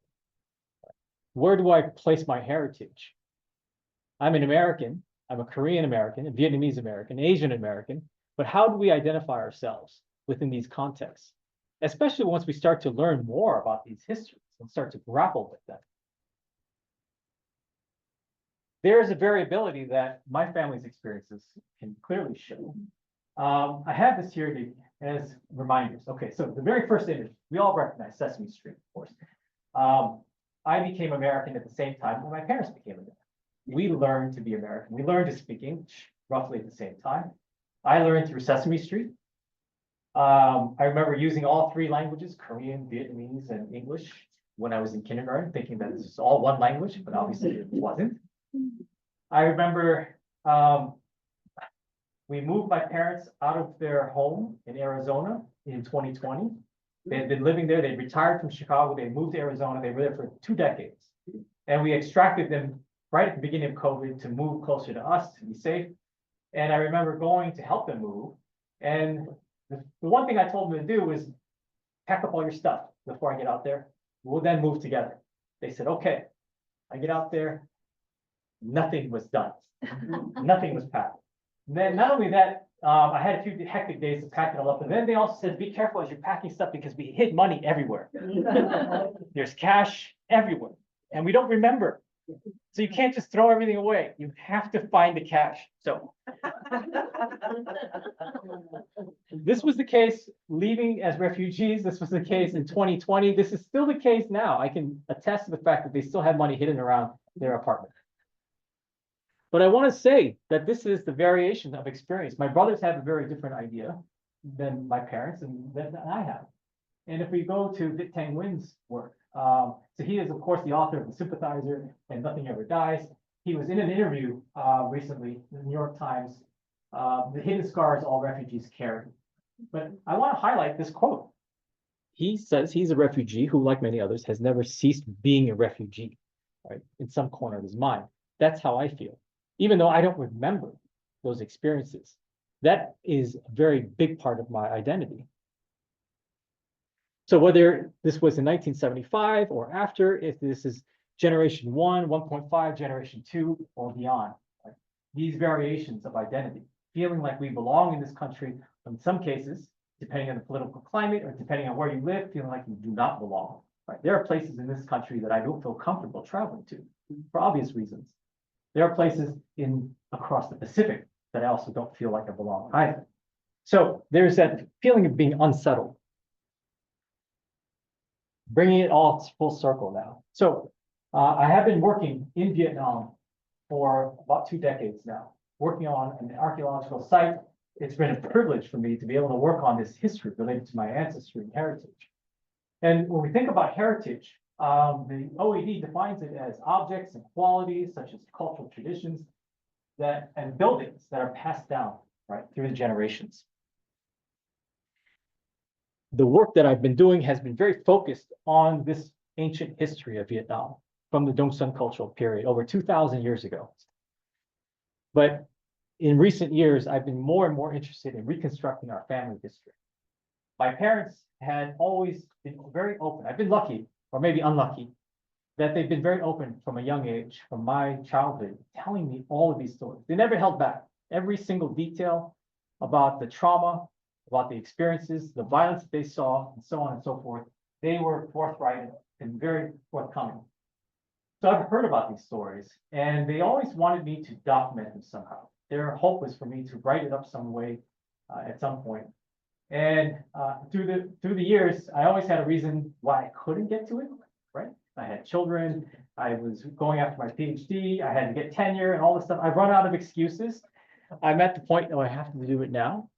Where do I place my heritage? I'm an American, I'm a Korean American, a Vietnamese American, Asian American, but how do we identify ourselves within these contexts? Especially once we start to learn more about these histories and start to grapple with them. There is a variability that my family's experiences can clearly show. I have this here as reminders. Okay, so the very first image, we all recognize Sesame Street, of course. I became American at the same time when my parents became American. We learned to be American. We learned to speak English roughly at the same time. I learned through Sesame Street. I remember using all three languages, Korean, Vietnamese, and English, when I was in kindergarten, thinking that this is all one language, but obviously it wasn't. I remember we moved my parents out of their home in Arizona in 2020. They had been living there. They retired from Chicago. They moved to Arizona. They were there for 2 decades. And we extracted them right at the beginning of COVID to move closer to us, to be safe. And I remember going to help them move. And the one thing I told them to do was pack up all your stuff before I get out there. We'll then move together. They said, okay. I get out there. Nothing was done. Nothing was packed. And then not only that, I had a few hectic days of packing it all up. And then they also said, be careful as you're packing stuff because we hid money everywhere. There's cash everywhere. And we don't remember. So you can't just throw everything away. You have to find the cash. So this was the case leaving as refugees. This was the case in 2020. This is still the case now. I can attest to the fact that they still have money hidden around their apartment. But I want to say that this is the variation of experience. My brothers have a very different idea than my parents and than I have. And if we go to Viet Thanh Nguyen's work, so he is, of course, the author of The Sympathizer and Nothing Ever Dies. He was in an interview recently in the New York Times, The Hidden Scars All Refugees Carry. But I want to highlight this quote. He says he's a refugee who, like many others, has never ceased being a refugee, right? In some corner of his mind. That's how I feel. Even though I don't remember those experiences, that is a very big part of my identity. So whether this was in 1975 or after, if this is generation 1, 1.5, generation 2, or beyond, right? These variations of identity, feeling like we belong in this country, in some cases, depending on the political climate or depending on where you live, feeling like you do not belong. Right? There are places in this country that I don't feel comfortable traveling to for obvious reasons. There are places across the Pacific that I also don't feel like I belong either. So there's that feeling of being unsettled. Bringing it all full circle now. So I have been working in Vietnam for about 2 decades now, working on an archaeological site. It's been a privilege for me to be able to work on this history related to my ancestry and heritage. And when we think about heritage, the OED defines it as objects and qualities such as cultural traditions and buildings that are passed down right through the generations. The work that I've been doing has been very focused on this ancient history of Vietnam from the Dong Son cultural period over 2,000 years ago. But in recent years, I've been more and more interested in reconstructing our family history. My parents had always been very open. I've been lucky, or maybe unlucky, that they've been very open from a young age, from my childhood, telling me all of these stories. They never held back. Every single detail about the trauma, about the experiences, the violence that they saw, and so on and so forth. They were forthright and very forthcoming. So I've heard about these stories, and they always wanted me to document them somehow. Their hope was for me to write it up some way at some point. And through the years, I always had a reason why I couldn't get to it, right? I had children, I was going after my PhD, I had to get tenure and all this stuff. I've run out of excuses. I'm at the point, oh, I have to do it now.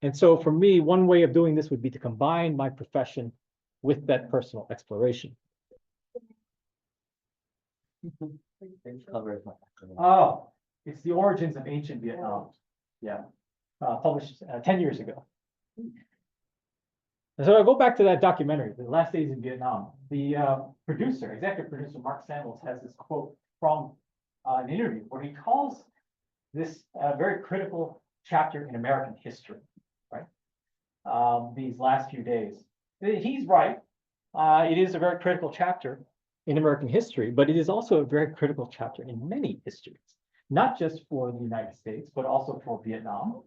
And so for me, one way of doing this would be to combine my profession with that personal exploration. Oh, it's the origins of ancient Vietnam. Yeah, published 10 years ago. And so I go back to that documentary, The Last Days in Vietnam. The executive producer, Mark Samuels, has this quote from an interview where he calls this a very critical chapter in American history, right? These last few days. He's right. It is a very critical chapter in American history, but it is also a very critical chapter in many histories, not just for the United States, but also for Vietnam,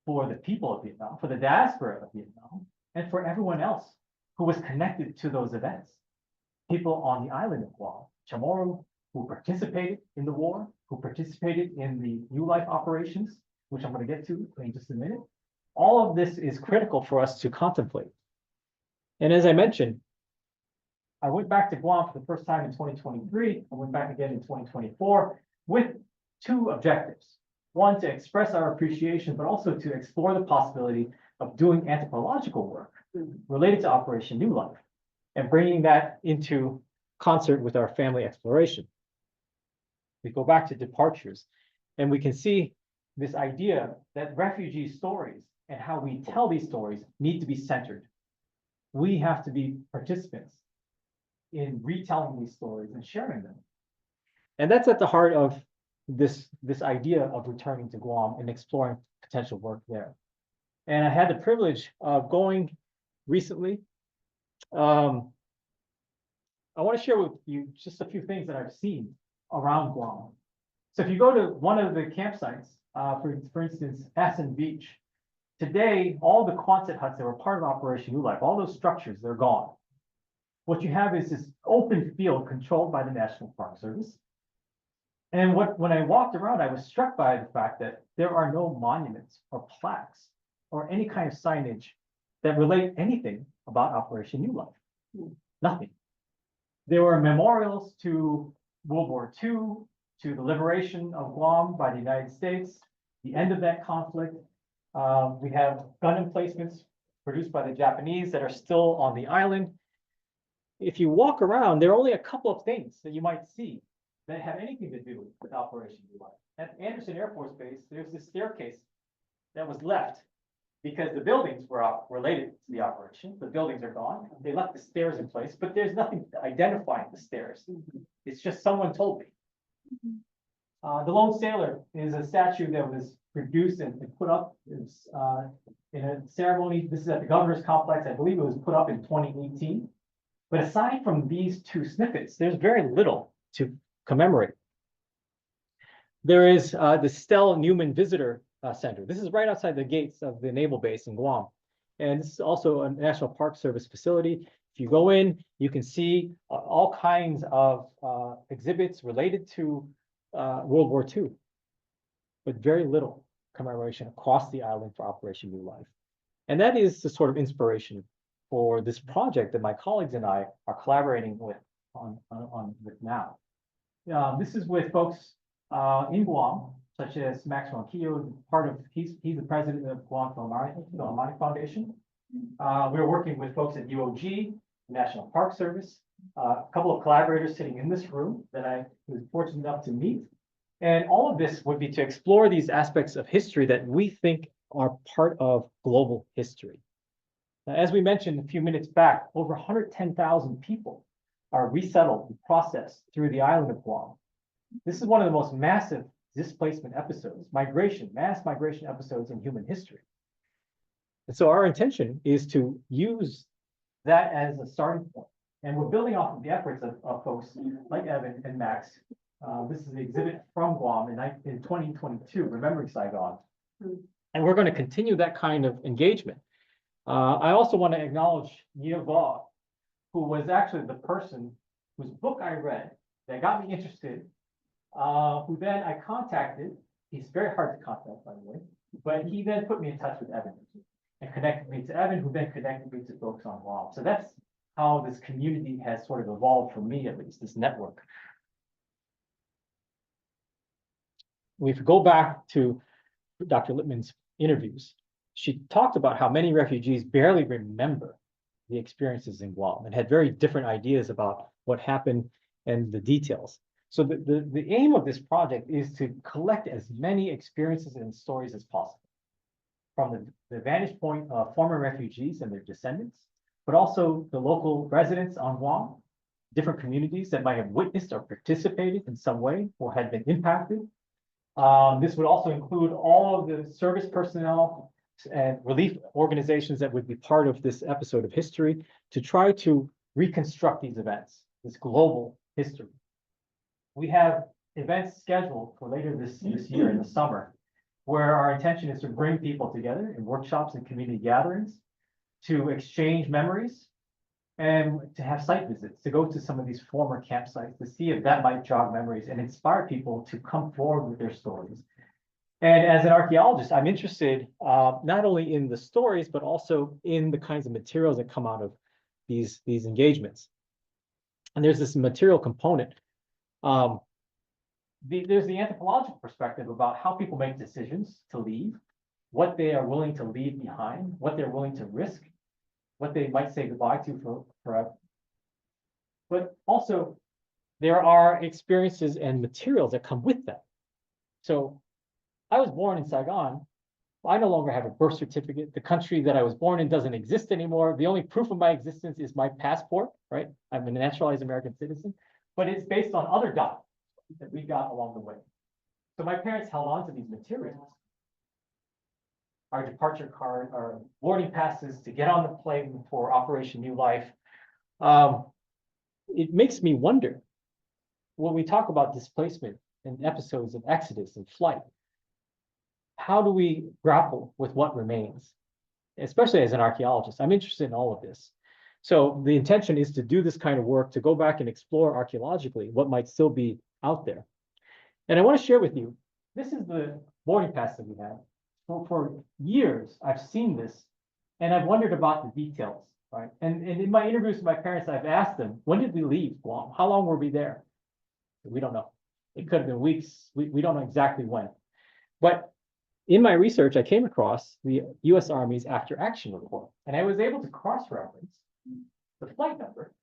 for the people of Vietnam, for the diaspora of Vietnam, and for everyone else who was connected to those events. People on the island of Guam, CHamoru, who participated in the war, who participated in the New Life operations, which I'm going to get to in just a minute. All of this is critical for us to contemplate. And as I mentioned, I went back to Guam for the first time in 2023. I went back again in 2024 with two objectives. One, to express our appreciation, but also to explore the possibility of doing anthropological work related to Operation New Life and bringing that into concert with our family exploration. We go back to departures and we can see this idea that refugee stories and how we tell these stories need to be centered. We have to be participants in retelling these stories and sharing them. And that's at the heart of this idea of returning to Guam and exploring potential work there. And I had the privilege of going recently. I want to share with you just a few things that I've seen around Guam. So if you go to one of the campsites, for instance, Aspen Beach, today, all the Quonset huts that were part of Operation New Life, all those structures, they're gone. What you have is this open field controlled by the National Park Service. And when I walked around, I was struck by the fact that there are no monuments or plaques or any kind of signage that relate anything about Operation New Life. Nothing. There were memorials to World War II, to the liberation of Guam by the United States, the end of that conflict. We have gun emplacements produced by the Japanese that are still on the island. If you walk around, there are only a couple of things that you might see that have anything to do with Operation New Life. At Anderson Air Force Base, there's this staircase that was left because the buildings were related to the operation. The buildings are gone. They left the stairs in place, but there's nothing identifying the stairs. It's just someone told me. The Lone Sailor is a statue that was produced and put up in a ceremony. This is at the Governor's Complex. I believe it was put up in 2018. But aside from these two snippets, there's very little to commemorate. There is the Stell Newman Visitor Center. This is right outside the gates of the naval base in Guam. And this is also a National Park Service facility. If you go in, you can see all kinds of exhibits related to World War II, but very little commemoration across the island for Operation New Life. And that is the sort of inspiration for this project that my colleagues and I are collaborating with now. This is with folks in Guam, such as Max Ronquillo, he's the president of Guam Philharmonic Foundation. We're working with folks at UOG, National Park Service, a couple of collaborators sitting in this room that I was fortunate enough to meet. And all of this would be to explore these aspects of history that we think are part of global history. Now, as we mentioned a few minutes back, over 110,000 people are resettled and processed through the island of Guam. This is one of the most massive displacement episodes, mass migration episodes in human history. And so our intention is to use that as a starting point. And we're building off of the efforts of folks like Evan and Max. This is the exhibit from Guam in 2022, Remembering Saigon. And we're going to continue that kind of engagement. I also want to acknowledge Nia Vaugh, who was actually the person whose book I read that got me interested, who then I contacted. He's very hard to contact, by the way, but he then put me in touch with Evan and connected me to Evan, who then connected me to folks on Guam. So that's how this community has sort of evolved for me, at least, this network. if we go back to Dr. Lippman's interviews, she talked about how many refugees barely remember the experiences in Guam and had very different ideas about what happened and the details. So the aim of this project is to collect as many experiences and stories as possible from the vantage point of former refugees and their descendants, but also the local residents on Guam, different communities that might have witnessed or participated in some way or had been impacted. This would also include all of the service personnel and relief organizations that would be part of this episode of history to try to reconstruct these events, this global history. We have events scheduled for later this year in the summer, where our intention is to bring people together in workshops and community gatherings to exchange memories and to have site visits, to go to some of these former campsites to see if that might jog memories and inspire people to come forward with their stories. And as an archaeologist, I'm interested not only in the stories, but also in the kinds of materials that come out of these engagements. And there's this material component. There's the anthropological perspective about how people make decisions to leave, what they are willing to leave behind, what they're willing to risk, what they might say goodbye to for forever. But also, there are experiences and materials that come with that. So I was born in Saigon. I no longer have a birth certificate. The country that I was born in doesn't exist anymore. The only proof of my existence is my passport, right? I'm a naturalized American citizen, but it's based on other documents that we got along the way. So my parents held on to these materials. Our departure card, our boarding passes to get on the plane for Operation New Life. It makes me wonder, when we talk about displacement and episodes of exodus and flight, how do we grapple with what remains? Especially as an archaeologist, I'm interested in all of this. So the intention is to do this kind of work, to go back and explore archaeologically what might still be out there. And I want to share with you, this is the boarding pass that we have. For years, I've seen this, and I've wondered about the details, right? And in my interviews with my parents, I've asked them, when did we leave Guam? How long were we there? We don't know. It could have been weeks. We don't know exactly when. But in my research, I came across the U.S. Army's after action report, and I was able to cross-reference the flight number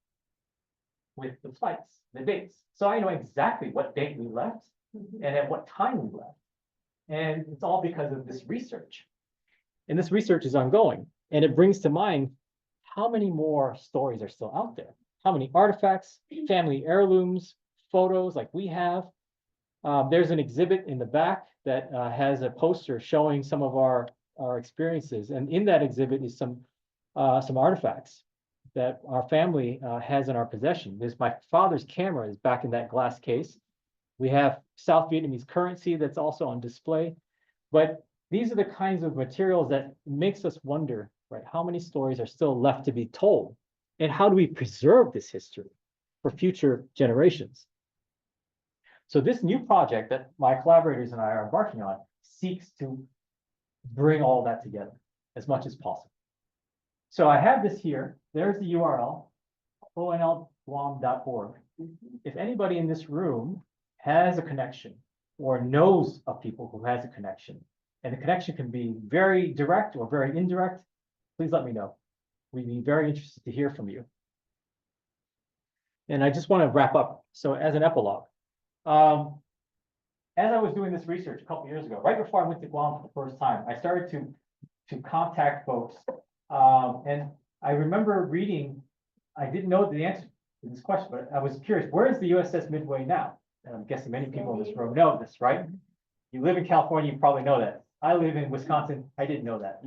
with the flights, the dates. So I know exactly what date we left and at what time we left. And it's all because of this research. And this research is ongoing, and it brings to mind how many more stories are still out there, how many artifacts, family heirlooms, photos like we have. There's an exhibit in the back that has a poster showing some of our experiences. And in that exhibit is some artifacts that our family has in our possession. There's my father's camera is back in that glass case. We have South Vietnamese currency that's also on display. But these are the kinds of materials that makes us wonder, right? How many stories are still left to be told? And how do we preserve this history for future generations? So this new project that my collaborators and I are embarking on seeks to bring all that together as much as possible. So I have this here. There's the URL, onlguam.org. If anybody in this room has a connection or knows of people who has a connection, and the connection can be very direct or very indirect, please let me know. We'd be very interested to hear from you. And I just want to wrap up. So as an epilogue, as I was doing this research a couple years ago, right before I went to Guam for the first time, I started to contact folks. And I remember reading, I didn't know the answer to this question, but I was curious, where is the USS Midway now? And I'm guessing many people in this room know this, right? You live in California, you probably know that. I live in Wisconsin, I didn't know that.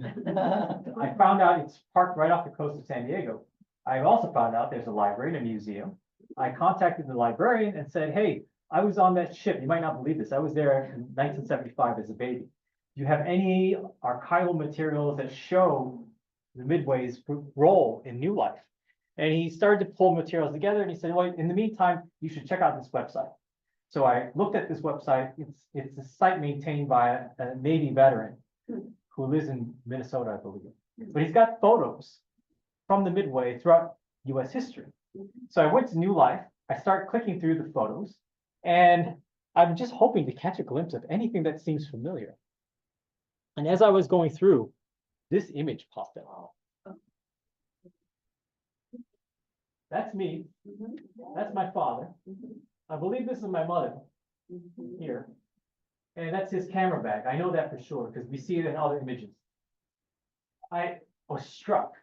I found out it's parked right off the coast of San Diego. I also found out there's a library and a museum. I contacted the librarian and said, hey, I was on that ship. You might not believe this. I was there in 1975 as a baby. Do you have any archival materials that show the Midway's role in New Life? And he started to pull materials together, and he said, well, in the meantime, you should check out this website. So I looked at this website. It's a site maintained by a Navy veteran who lives in Minnesota, I believe. But he's got photos from the Midway throughout U.S. history. So I went to New Life. I started clicking through the photos, and I'm just hoping to catch a glimpse of anything that seems familiar. And as I was going through, this image popped up. That's me. That's my father. I believe this is my mother here. And that's his camera bag. I know that for sure because we see it in other images. I was struck.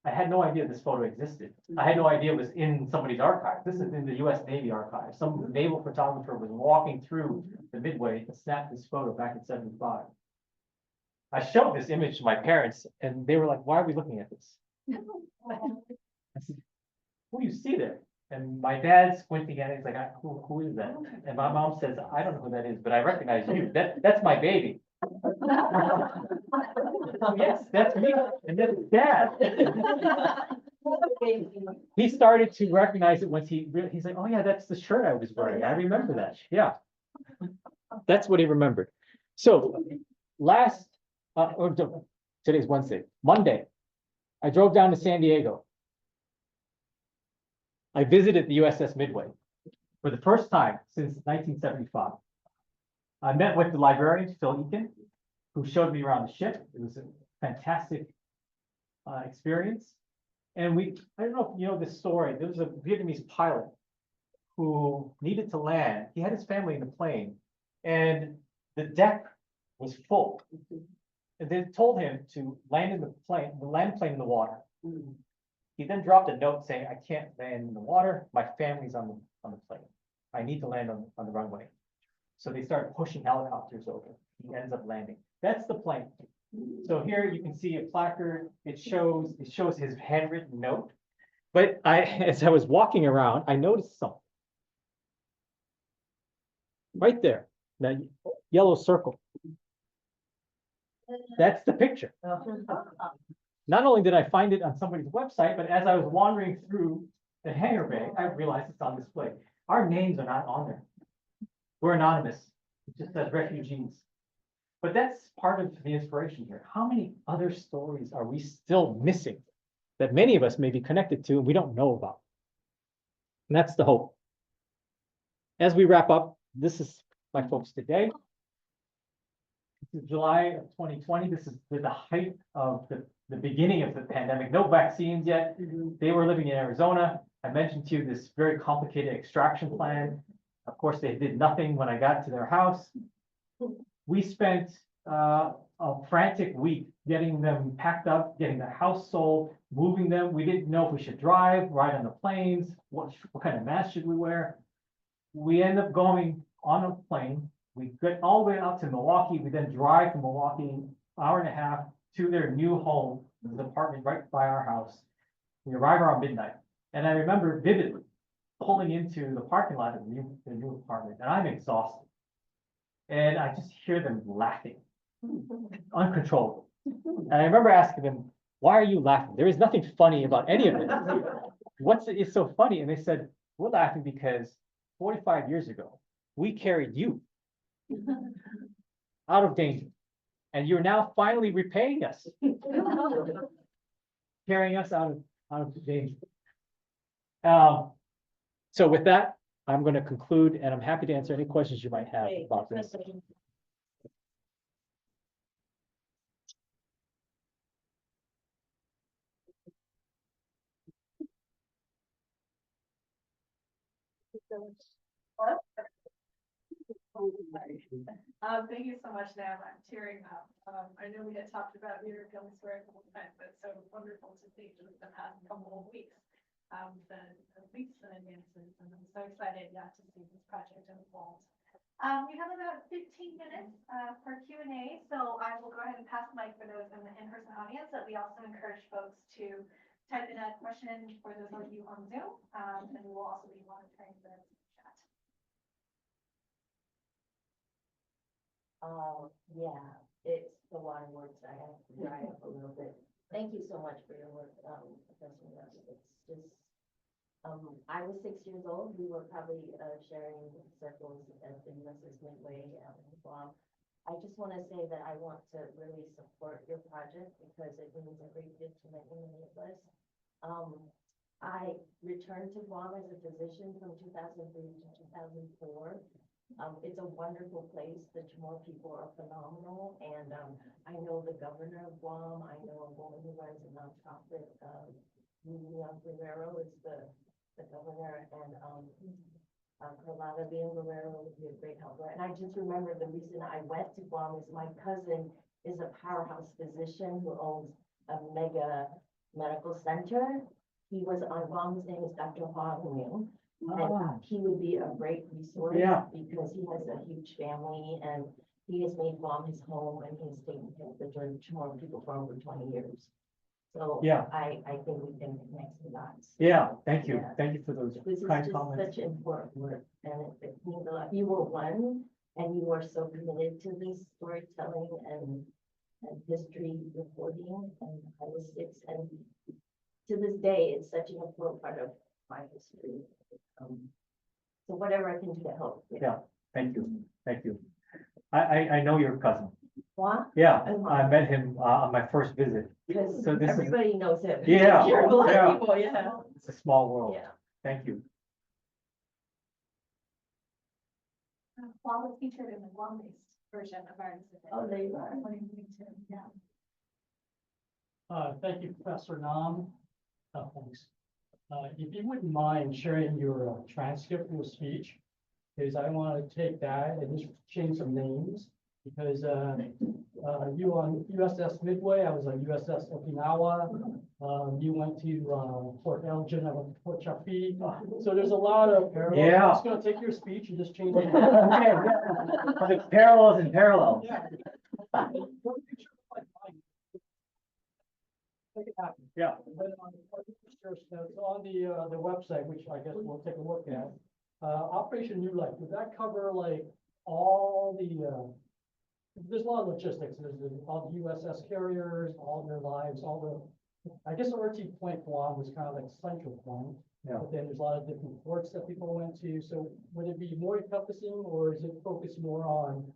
I had no idea this photo existed. I had no idea it was in somebody's archive. This is in the US Navy archive. Some naval photographer was walking through the Midway to snap this photo back in '75. I showed this image to my parents and they were like, why are we looking at this? I said, who do you see there? And my dad's squinting at it. He's like, who is that? And my mom says, I don't know who that is, but I recognize you. That's my baby. Yes, that's me. And that's dad. He started to recognize it once he's like, oh yeah, that's the shirt I was wearing. I remember that. Yeah. That's what he remembered. So today's Wednesday, Monday, I drove down to San Diego. I visited the USS Midway for the first time since 1975. I met with the librarian, Phil Eakin, who showed me around the ship. It was a fantastic experience. And I don't know if you know this story, there was a Vietnamese pilot who needed to land. He had his family in the plane and the deck was full. And they told him to land the plane in the water. He then dropped a note saying, I can't land in the water. My family's on the plane. I need to land on the runway. So they started pushing helicopters over. He ends up landing. That's the plane. So here you can see a placard. It shows his handwritten note. But as I was walking around, I noticed something. Right there, that yellow circle. That's the picture. Not only did I find it on somebody's website, but as I was wandering through the hangar bay, I realized it's on display. Our names are not on there. We're anonymous. It just says refugees. But that's part of the inspiration here. How many other stories are we still missing that many of us may be connected to and we don't know about? And that's the hope. As we wrap up, this is my folks today. This is July of 2020. This is the height of the beginning of the pandemic. No vaccines yet. They were living in Arizona. I mentioned to you this very complicated extraction plan. Of course, they did nothing when I got to their house. We spent a frantic week getting them packed up, getting the house sold, moving them. We didn't know if we should drive, ride on the planes, what kind of mask should we wear. We end up going on a plane. We get all the way out to Milwaukee. We then drive from Milwaukee, hour and a half to their new home, the apartment right by our house. We arrive around midnight. And I remember vividly pulling into the parking lot of the new apartment, and I'm exhausted. And I just hear them laughing, uncontrollable. And I remember asking them, why are you laughing? There is nothing funny about any of this. What's is so funny? And they said, we're laughing because 45 years ago, we carried you out of danger. And you're now finally repaying us, carrying us out of danger. So with that, I'm going to conclude, and I'm happy to answer any questions you might have about this. Thank you so much, Nam. I'm tearing up. I know we had talked about your film story a couple of times, but it's so wonderful to see just the past couple of weeks. The leaps and advances, and I'm so excited, to see this project unfold. We have about 15 minutes for Q&A, so I will go ahead and pass the mic for those in the in-person audience, but we also encourage folks to type in a question for those of you on Zoom, and we will also be monitoring the chat. Yeah, it's the waterworks. I have to dry up a little bit. Thank you so much for your work, Professor Lowe. It's just, I was 6 years old. We were probably sharing circles at the USS Midway in Guam. I just want to say that I want to really support your project because it means a great deal to many of us. I returned to Guam as a physician from 2003 to 2004. It's a wonderful place. The Chamorro people are phenomenal, and I know the governor of Guam. I know a woman who runs a nonprofit. Leon Guerrero is the governor, and Carlotta being Guerrero would be a great helper. And I just remember the reason I went to Guam is my cousin is a powerhouse physician who owns a mega medical center. He was on Guam. His name is Dr. Hua. And he would be a great resource. Yeah. Because he has a huge family and he has made Guam his home and he's taken care of the Chamorro people for over 20 years. So Yeah. I think we can connect the dots. Yeah, thank you. Yeah. Thank you for those This is kind just comments. such important work and it means a lot. You were one and you are so committed to this storytelling and history reporting, and I was 6, and to this day, it's such an important part of my history. So whatever I can do to help. Yeah. Thank you. Thank you. I know your cousin. What? Yeah, I met him on my first visit. Because So this is- everybody knows him. Yeah, There are a lot yeah. of people, yeah. It's a small world. Yeah. Thank you. Guam was featured in the Guam-based version of our exhibit. Oh, there you are. Yeah. Thank you, Professor Nam. Thanks. If you wouldn't mind sharing your transcript of your speech, because I want to take that and just change some names. Because you on USS Midway, I was on USS Okinawa. You went to Port Elgin, I went to Port Chaffee. So there's a lot of parallels. Yeah. I'm just going to take your speech and just change it. Okay, yeah. The parallels and parallels. Yeah. Make it happen. Yeah. And then on the website, which I guess we'll take a look at, Operation New Life, would that cover like all the, there's a lot of logistics, all the USS carriers, all their lives, I guess RT Point Guam was kind of like central point. Yeah. But then there's a lot of different ports that people went to, so would it be more encompassing, or is it focused more on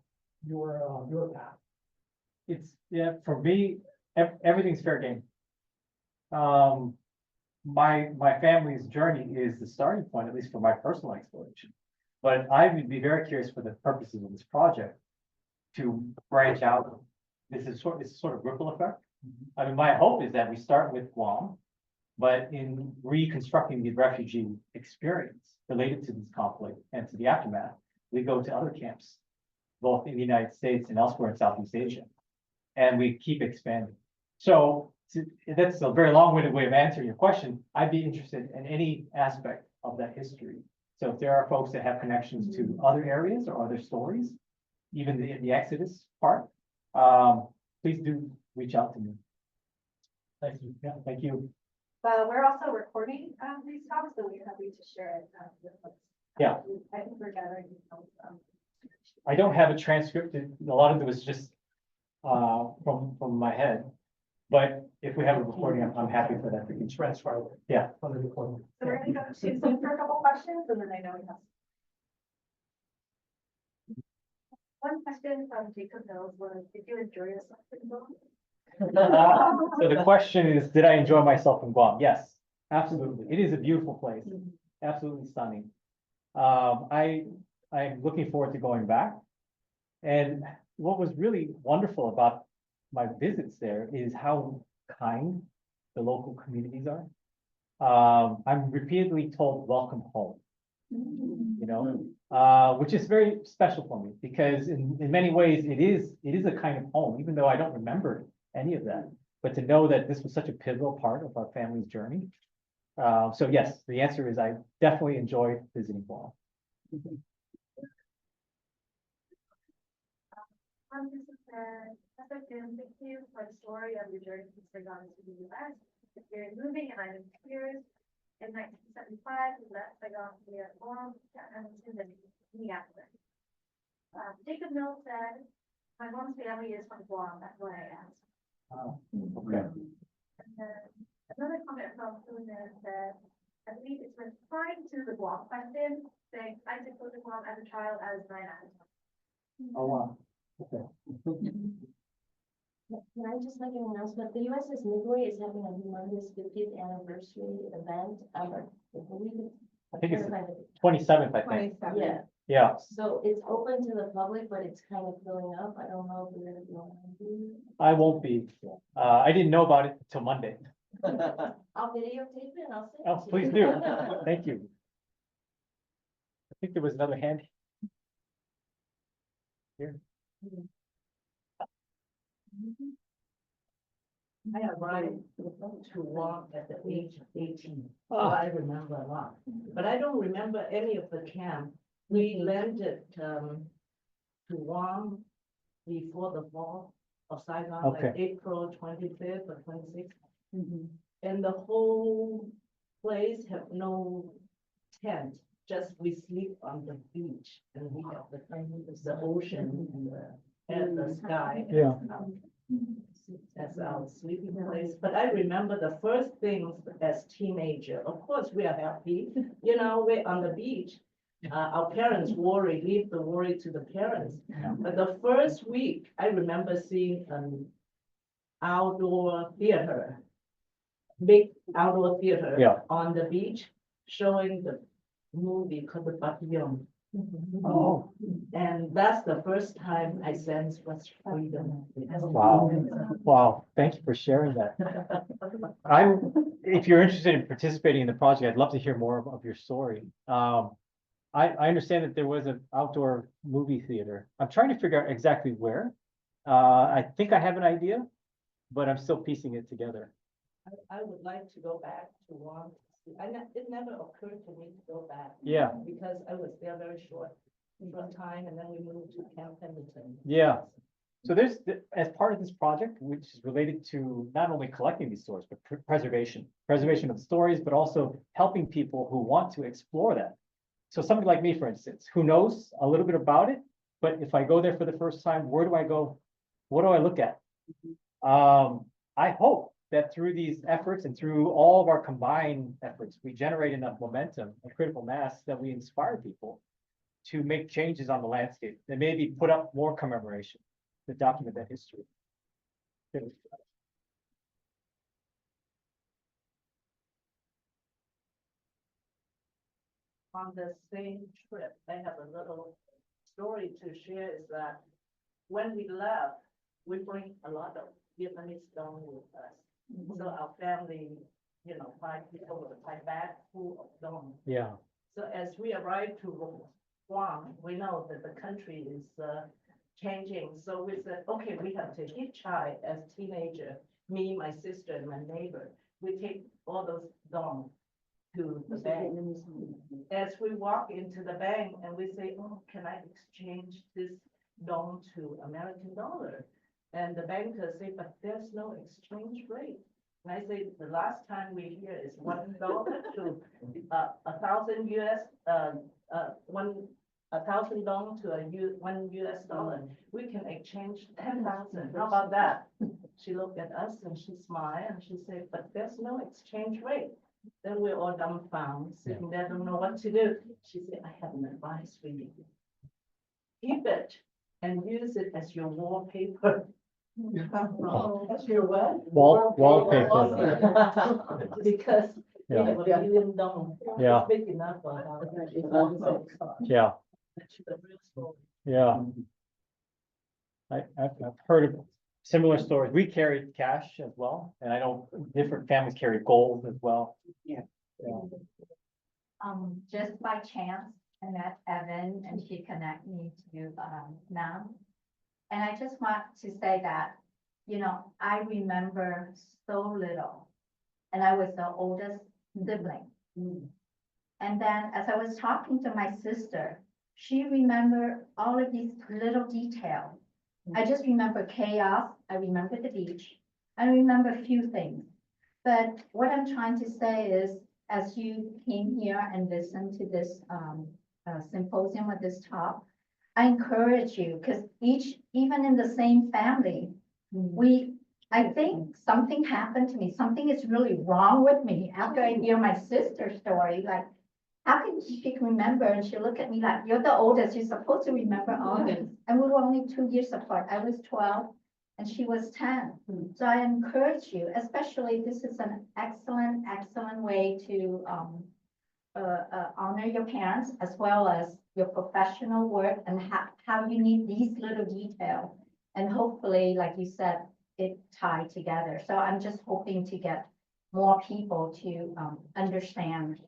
your path? It's, yeah, for me, everything's fair game. My family's journey is the starting point, at least for my personal exploration. But I would be very curious for the purposes of this project to branch out. This is sort of ripple effect. I mean, my hope is that we start with Guam, but in reconstructing the refugee experience related to this conflict and to the aftermath, we go to other camps, both in the United States and elsewhere in Southeast Asia, and we keep expanding. So that's a very long-winded way of answering your question. I'd be interested in any aspect of that history. So if there are folks that have connections to other areas or other stories, even the Exodus part, please do reach out to me. Thank you. Yeah, thank you. But we're also recording these talks, so we're happy to share it with folks. Yeah. I think we're gathering details. I don't have a transcript. A lot of it was just from my head. But if we have a recording, I'm happy for that. We can Transfer. Yeah. On the recording. So we're gonna go to Zoom for a couple questions, and then I know we have. One question from Jacob Mills was, did you enjoy yourself in Guam? So the question is, did I enjoy myself in Guam? Yes, absolutely. It is a beautiful place, absolutely stunning. I'm looking forward to going back. And what was really wonderful about my visits there is how kind the local communities are. I'm repeatedly told, welcome home. You know, which is very special for me because in many ways it is a kind of home, even though I don't remember any of that. But to know that this was such a pivotal part of our family's journey. So yes, the answer is I definitely enjoyed visiting Guam. This is Professor Kim. Thank you for the story of your journey from Saigon to the U.S. It's very moving, and I'm curious. In 1975, we left Saigon to Vietnam, and Minneapolis. Jacob Mills said, "My mom's family is from Guam." That's why I asked. Okay. And then another comment from Una said, "I believe it's replying to the Guam question, saying I took to Guam as a child. I was 9 at the time." Oh, wow. Okay. Can I just make an announcement? The USS Midway is having a humongous 50th anniversary event. I believe it's. I think it's the 27th, I think. Yeah, Yeah, So it's open to the public, but it's kind of filling up. I don't know if you're gonna be able to do I won't be. I didn't know about it till Monday. it. I'll videotape it and I'll send it. Oh, to please you. do. Thank you. I think there was another hand. Here. I arrived to Guam at the age of 18, so Ah. I remember a lot. But I don't remember any of the camp. We landed to Guam before the fall of Saigon, like Okay. April 25th or 26th. And the whole place have no tent, just we sleep on the beach and we have the ocean and the sky. Yeah. As our sleeping place, but I remember the first things as teenager, of course, we are happy, you know, we're on the beach. Our parents worry, leave the worry to the parents. But the first week, I remember seeing an outdoor theater, big outdoor theater Yeah. on the beach, showing the movie called the Papillon. Oh, And that's the first time I sensed what's freedom. wow. Wow. Thank you for sharing that. If you're interested in participating in the project, I'd love to hear more of your story. I understand that there was an outdoor movie theater. I'm trying to figure out exactly where. I think I have an idea, but I'm still piecing it together. I would like to go back to Guam. It never occurred to me to go back. Yeah. Because I was there very short time and then we moved to Camp Pendleton. Yeah. So there's, as part of this project, which is related to not only collecting these stories, but preservation of the stories, but also helping people who want to explore that. So somebody like me, for instance, who knows a little bit about it, but if I go there for the first time, where do I go? What do I look at? I hope that through these efforts and through all of our combined efforts, we generate enough momentum and critical mass that we inspire people to make changes on the landscape and maybe put up more commemoration to document that history. On the same trip, I have a little story to share is that when we left, we bring a lot of Vietnamese stone with us. So our family, you know, 5 people with a bag full of stone. Yeah, So as we arrived to Guam, we know that the country is changing. So we said, okay, we have to hitchhike as teenager, me, my sister, and my neighbor. We take all those dong to the bank. As we walk into the bank and we say, oh, can I exchange this dong to American dollar? And the banker say, but there's no exchange rate. And I say, the last time we hear is $1 to 1,000 US, 1,000 dong to $1 US. We can exchange 10,000. How about that? She looked at us and she smiled and she said, but there's no exchange rate. Then we're all dumbfounded, sitting there, don't know what to do. She said, I have an advice for you. Keep it and use it as your wallpaper. That's your what? wallpaper. Because we Yeah. have $1 million. Yeah. It's big enough for Yeah, yeah. I've heard of similar stories. We carry cash as well, and I know different families carry gold as well. Yeah. Just by chance, I met Evan and she connected me to, Nam. And I just want to say that, you know, I remember so little. And I was the oldest sibling. And then as I was talking to my sister, she remembered all of these little details. I just remember chaos. I remember the beach. I remember a few things. But what I'm trying to say is, as you came here and listened to this symposium at this talk, I encourage you, because even in the same family, I think something happened to me. Something is really wrong with me after I hear my sister's story. Like, how can she remember? And she looked at me like, you're the oldest, you're supposed to remember all this. And we were only 2 years apart. I was 12 and she was 10. So I encourage you, especially this is an excellent way to honor your parents as well as your professional work and how you need these little details. And hopefully, like you said, it tied together. So I'm just hoping to get more people to understand.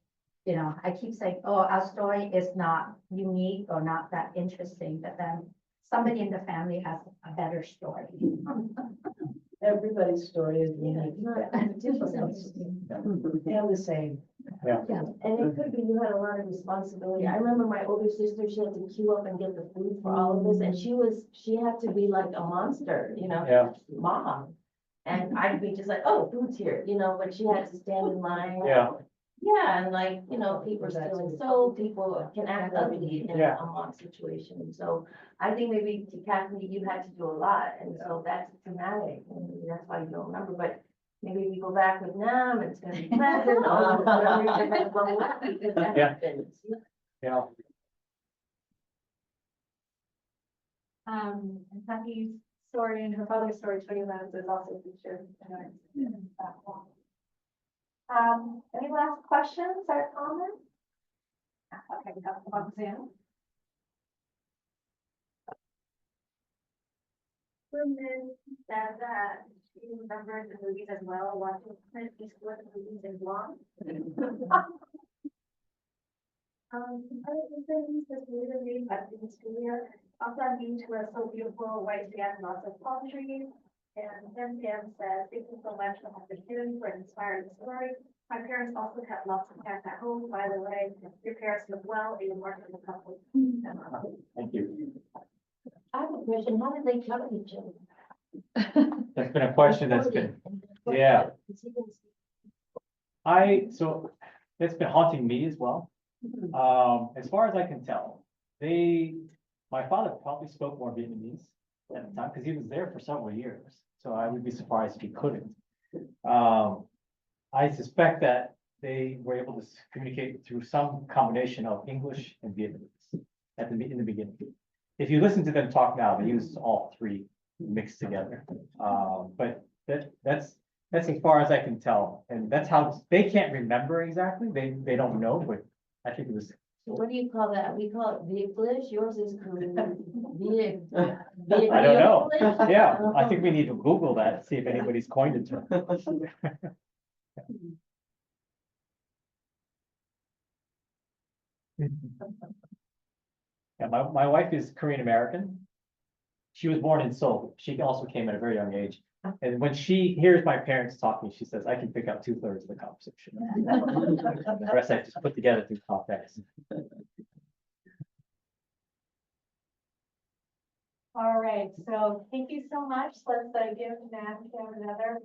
You know, I keep saying, oh, our story is not unique or not that interesting, but then somebody in the family has a better story. Everybody's story is unique. They're the same. Yeah, and it could be you had a lot of responsibility. I remember my older sister, she had to queue up and get the food for all of us, and she had to be like a monster, you know? Yeah. Mom. And I'd be just like, oh, food's here, you know, but she had to stand in line. Yeah. Yeah, and like, you know, people are stealing soap, people can act ugly in Yeah. a mom situation. So I think maybe to Kathleen, you had to do a lot, and so that's traumatic, and maybe that's why you don't remember, but maybe we go back with Nam, it's gonna be pleasant, all of the memories are gonna bubble up because that Yeah. happens. Yeah. And Taki's story and her father's story, Twin Lands, is also featured in that one. Any last questions or comments? Okay, we have one Zoom. Women said that she remembers the movies as well, watching Clint Eastwood movies in Guam. Other reasons is really at the studio. Also, I'm being to a so beautiful white sand, lots of palm trees. And then Sam says, thank you so much for the opportunity for inspiring the story. My parents also kept lots of cats at home, by the way. Your parents live well, a remarkable couple. Thank you. I have a question, how did they tell each other? That's been a question that's been, yeah. So it's been haunting me as well. As far as I can tell, my father probably spoke more Vietnamese at the time because he was there for several years. So I would be surprised if he couldn't. I suspect that they were able to communicate through some combination of English and Vietnamese in the beginning. If you listen to them talk now, they use all three mixed together. But that's as far as I can tell, and that's how they can't remember exactly. They don't know, but I think it was. So what do you call that? We call it Vietglish, yours is Viet. I don't know. Yeah, I think we need to Google that, see if anybody's coined a term. Yeah, my wife is Korean American. She was born in Seoul. She also came at a very young age. And when she hears my parents talking, she says, I can pick up 2/3 of the conversation. The rest I just put together through context. All right, so thank you so much. Let's give Nam another.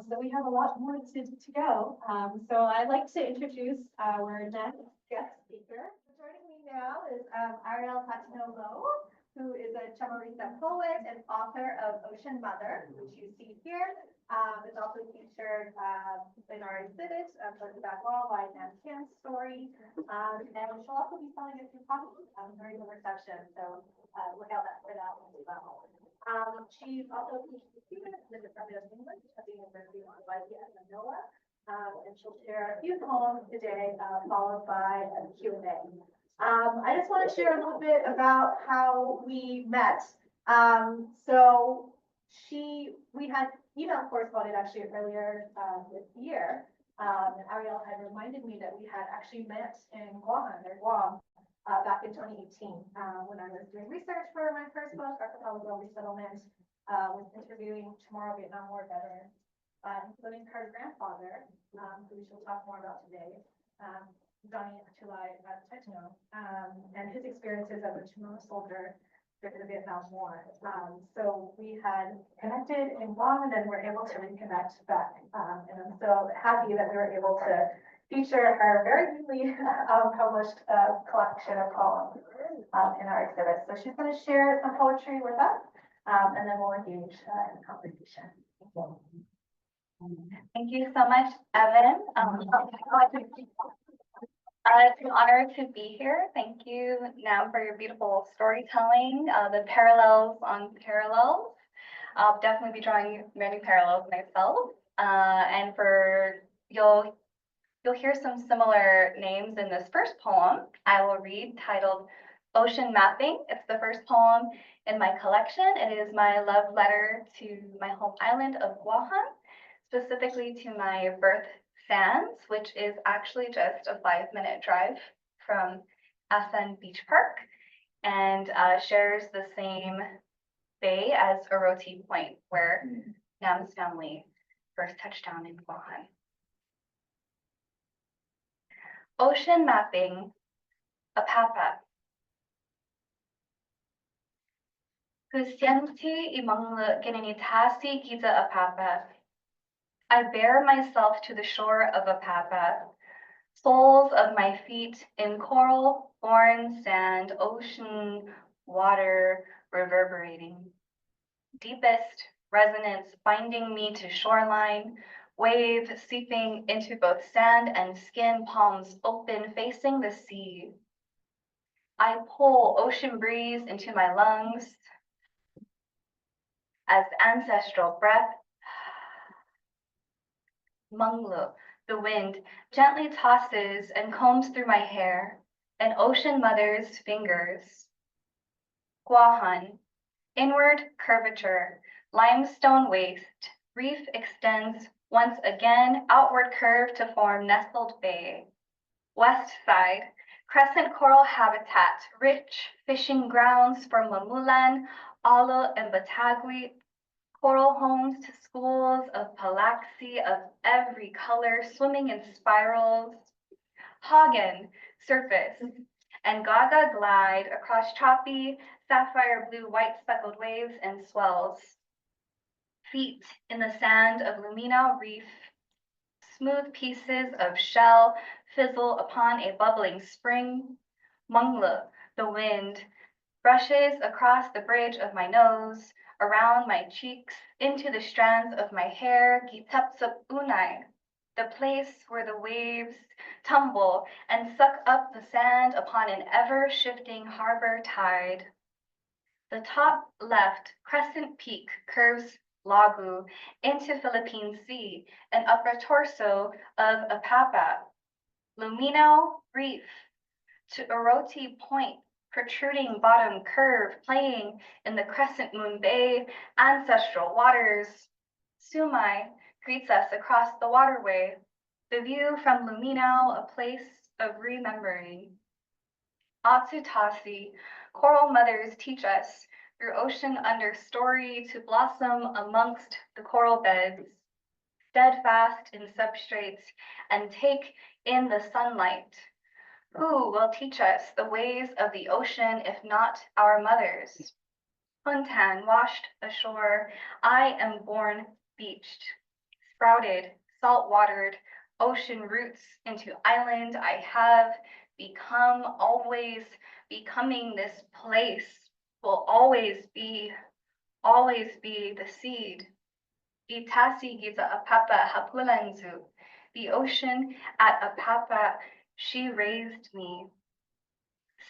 So we have a lot more to go. So I'd like to introduce our next guest speaker. Joining me now is Arielle Lowe, who is a CHamoru poet and author of Ocean Mother, which you see here. It's also featured in our exhibit, the Back Wall by Nam Kim's story. And she'll also be selling a few copies during the reception. So look out for that one as well. She's also a PhD student in the Department of English at the University of Guam, and she'll share a few poems today, followed by a Q&A. I just want to share a little bit about how we met. So we had email corresponded actually earlier this year. And Arielle had reminded me that we had actually met in Guam, back in 2018, when I was doing research for my first book, Archival Resettlement, was interviewing CHamoru Vietnam War veterans, including her grandfather, who we shall talk more about today, Johnny Taitano, and his experiences as a CHamoru soldier during the Vietnam War. So we had connected in Guam and then we're able to reconnect back. And I'm so happy that we were able to feature her very newly published collection of poems in our exhibit. So she's going to share some poetry with us, and then we'll engage in the conversation. Thank you so much, Evan. It's an honor to be here. Thank you, Nam, for your beautiful storytelling, the parallels on parallels. I'll definitely be drawing many parallels myself. And you'll hear some similar names in this first poem I will read, titled Ocean Mapping. It's the first poem in my collection. It is my love letter to my home island of Guam, specifically to my birth sands, which is actually just a 5-minute drive from Asan Beach Park, and shares the same bay as Oroti Point, where Nam's family first touched down in Guam. Ocean Mapping, Apapa. Kusienti imangla kinanitasi kita Apapa. I bear myself to the shore of Apapa, soles of my feet in coral, born sand, ocean, water reverberating. Deepest resonance binding me to shoreline, wave seeping into both sand and skin, palms open facing the sea. I pull ocean breeze into my lungs as ancestral breath. Manglo, the wind, gently tosses and combs through my hair, an ocean mother's fingers. Guahan, inward curvature, limestone waste, reef extends once again, outward curve to form nestled bay. West side, crescent coral habitat, rich fishing grounds for Mamulan, Alo, and Batagui, coral homes to schools of Palaxi of every color, swimming in spirals. Hagen, surface, and Gaga glide across choppy, sapphire blue, white speckled waves and swells. Feet in the sand of Luminau Reef, smooth pieces of shell fizzle upon a bubbling spring. Mungla, the wind, brushes across the bridge of my nose, around my cheeks, into the strands of my hair. Gitapsup Unai, the place where the waves tumble and suck up the sand upon an ever-shifting harbor tide. The top left crescent peak curves Lagu into Philippine Sea, an upper torso of Apapa. Luminau Reef to Oroti Point, protruding bottom curve, playing in the crescent moon bay, ancestral waters. Sumai greets us across the waterway, the view from Luminau, a place of remembering. Atsutasi, coral mothers teach us through ocean understory to blossom amongst the coral beds, steadfast in substrates and take in the sunlight. Who will teach us the ways of the ocean if not our mothers? Huntan washed ashore, I am born beached, sprouted, salt-watered, ocean roots into island I have become, always becoming this place, will always be the seed. Itasi giza Apapa hapulanzu, the ocean at Apapa, she raised me.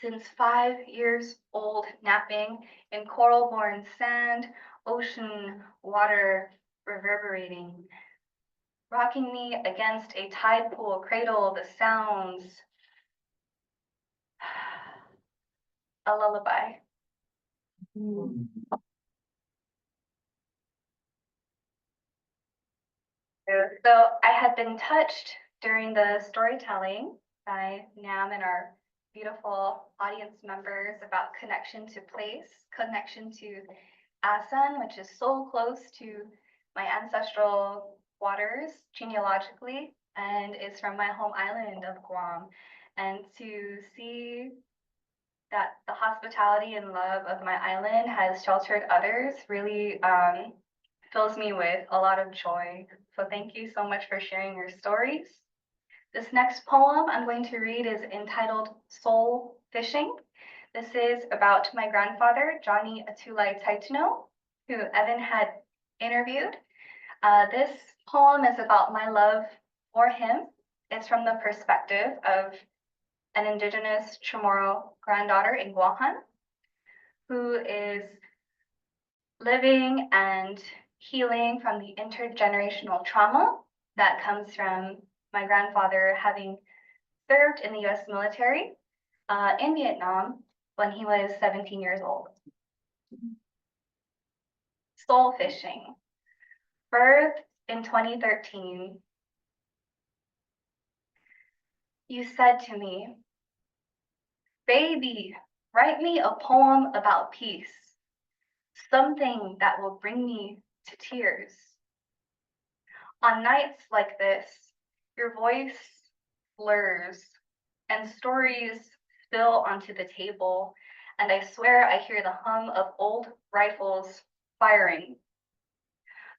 Since 5 years old, napping in coral-born sand, ocean water reverberating, rocking me against a tide pool cradle, the sounds, a lullaby. So I had been touched during the storytelling by Nam and our beautiful audience members about connection to place, connection to Asan, which is so close to my ancestral waters genealogically and is from my home island of Guam. And to see that the hospitality and love of my island has sheltered others really fills me with a lot of joy. So thank you so much for sharing your stories. This next poem I'm going to read is entitled Soul Fishing. This is about my grandfather, Johnny Atulai Taitano, who Evan had interviewed. This poem is about my love for him. It's from the perspective of an indigenous CHamoru granddaughter in Guam, who is living and healing from the intergenerational trauma that comes from my grandfather having served in the US military in Vietnam when he was 17 years old. Soul fishing, birthed in 2013. You said to me, "Baby, write me a poem about peace, something that will bring me to tears." On nights like this, your voice blurs and stories spill onto the table, and I swear I hear the hum of old rifles firing.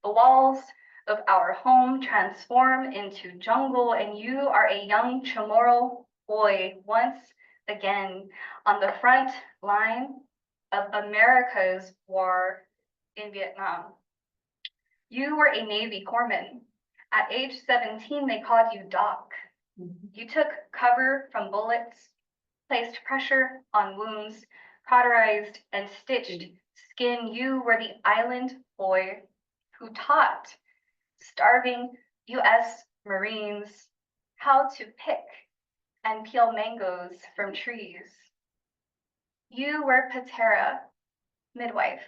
The walls of our home transform into jungle, and you are a young CHamoru boy once again on the front line of America's war in Vietnam. You were a Navy corpsman. At age 17, they called you Doc. You took cover from bullets, placed pressure on wounds, cauterized and stitched skin. You were the island boy who taught starving US Marines how to pick and peel mangoes from trees. You were Patera, midwife,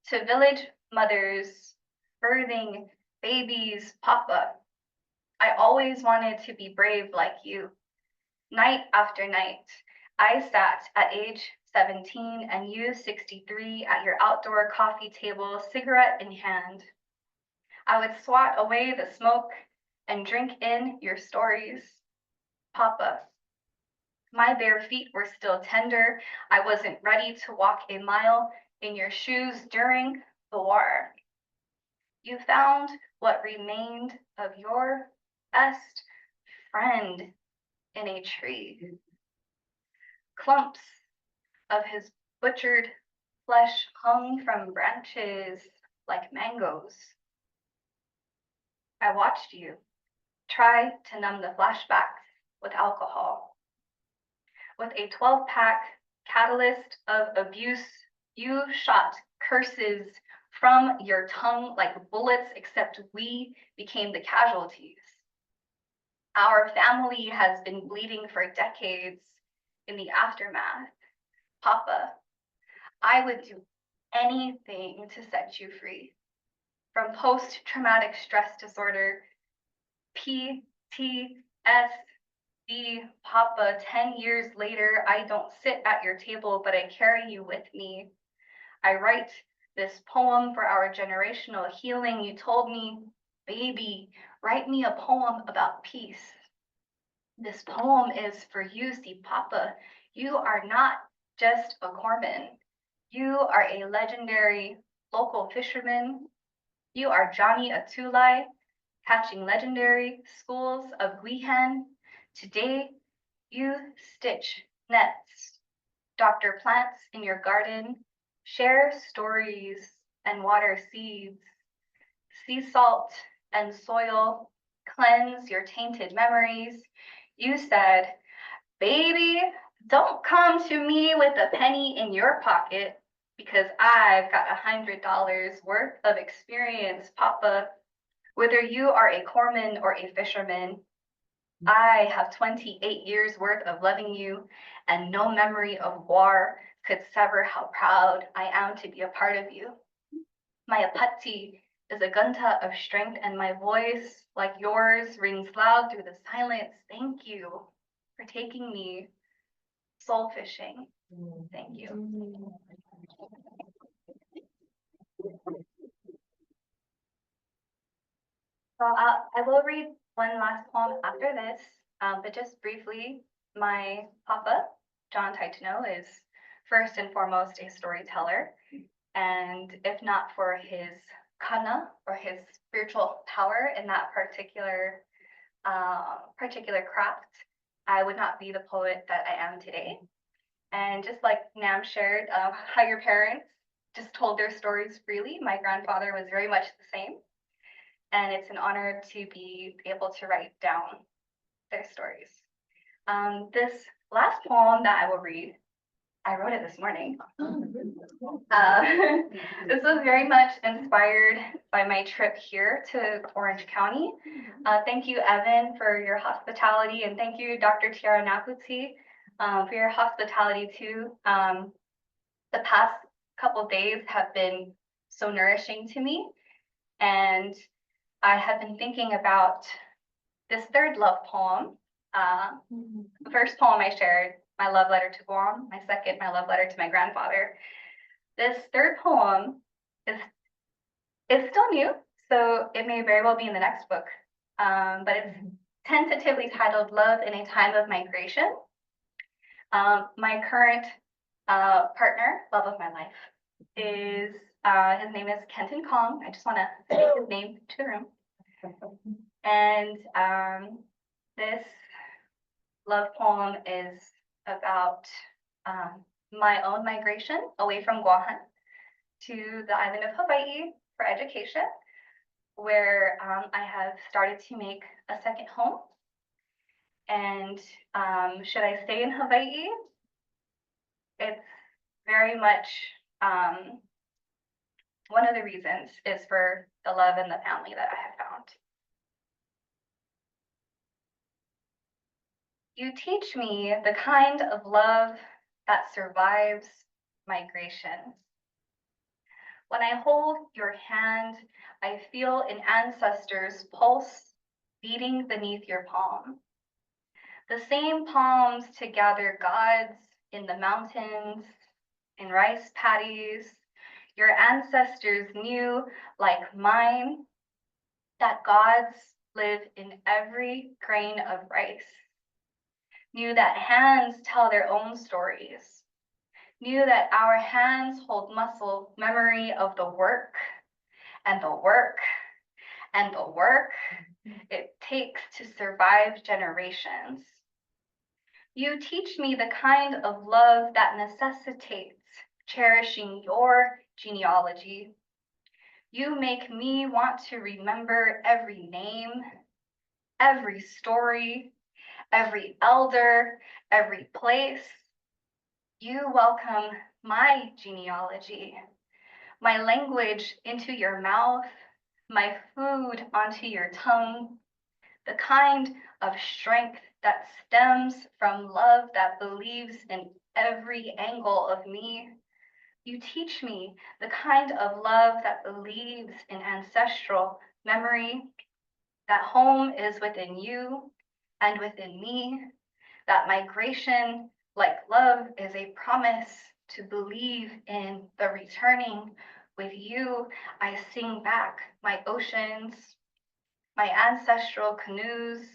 to village mothers birthing babies, Papa. I always wanted to be brave like you. Night after night, I sat at age 17 and you 63 at your outdoor coffee table, cigarette in hand. I would swat away the smoke and drink in your stories. Papa, my bare feet were still tender. I wasn't ready to walk a mile in your shoes during the war. You found what remained of your best friend in a tree. Clumps of his butchered flesh hung from branches like mangoes. I watched you try to numb the flashbacks with alcohol. With a 12-pack catalyst of abuse, you shot curses from your tongue like bullets, except we became the casualties. Our family has been bleeding for decades in the aftermath. Papa, I would do anything to set you free from post-traumatic stress disorder, PTSD. Papa, 10 years later, I don't sit at your table, but I carry you with me. I write this poem for our generational healing. You told me, "Baby, write me a poem about peace." This poem is for you. See, Papa, you are not just a corpsman. You are a legendary local fisherman. You are Johnny Atulai, catching legendary schools of Guihan. Today, you stitch nets, doctor plants in your garden, share stories and water seeds, sea salt and soil, cleanse your tainted memories. You said, "Baby, don't come to me with a penny in your pocket because I've got $100 worth of experience, Papa. Whether you are a corpsman or a fisherman, I have 28 years worth of loving you, and no memory of war could sever how proud I am to be a part of you. My apatti is a gunta of strength, and my voice, like yours, rings loud through the silence. Thank you for taking me soul fishing." Thank you. So I will read one last poem after this, but just briefly, my papa, John Taitano, is first and foremost a storyteller. And if not for his kana, or his spiritual power in that particular craft, I would not be the poet that I am today. And just like Nam shared, how your parents just told their stories freely, my grandfather was very much the same. And it's an honor to be able to write down their stories. This last poem that I will read I wrote it this morning. This was very much inspired by my trip here to Orange County. Thank you, Evan, for your hospitality, and thank you, Dr. Tiara Nakuti, for your hospitality too. The past couple days have been so nourishing to me, and I have been thinking about this third love poem. The first poem I shared, my love letter to Guam. My second, my love letter to my grandfather. This third poem is still new, so it may very well be in the next book. But it's tentatively titled Love in a Time of Migration. My current partner, love of my life, is his name is Kenton Kong. I just want to speak his name to the room. And this love poem is about my own migration away from Guam to the island of Hawaii for education, where I have started to make a second home. And should I stay in Hawaii? It's very much one of the reasons is for the love and the family that I have found. You teach me the kind of love that survives migration. When I hold your hand, I feel an ancestor's pulse beating beneath your palm. The same palms to gather gods in the mountains, in rice paddies. Your ancestors knew, like mine, that gods live in every grain of rice. Knew that hands tell their own stories. Knew that our hands hold muscle memory of the work and the work and the work it takes to survive generations. You teach me the kind of love that necessitates cherishing your genealogy. You make me want to remember every name, every story, every elder, every place. You welcome my genealogy, my language into your mouth, my food onto your tongue, the kind of strength that stems from love that believes in every angle of me. You teach me the kind of love that believes in ancestral memory, that home is within you and within me, that migration, like love, is a promise to believe in the returning. With you, I sing back my oceans, my ancestral canoes.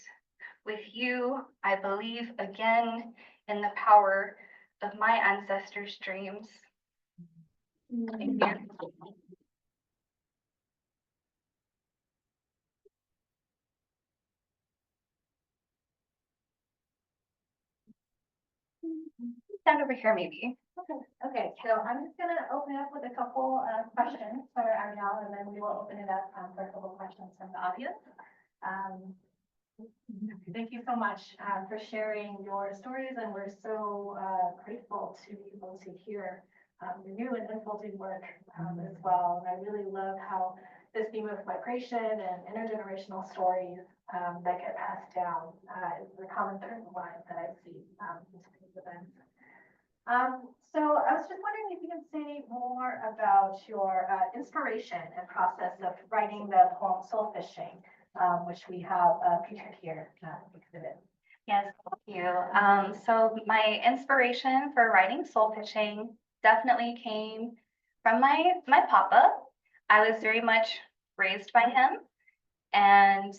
With you, I believe again in the power of my ancestors' dreams. Thank you. Stand over here, maybe. Okay, so I'm just gonna open up with a couple of questions for Arielle, and then we will open it up for a couple questions from the audience. Thank you so much for sharing your stories, and we're so grateful to be able to hear your new and unfolding work as well. And I really love how this theme of migration and intergenerational stories that get passed down is the common thread line that I see in today's events. So I was just wondering if you can say more about your inspiration and process of writing the poem Soul Fishing, which we have featured here in the exhibit. Yes, thank you. So my inspiration for writing Soul Fishing definitely came from my papa. I was very much raised by him, and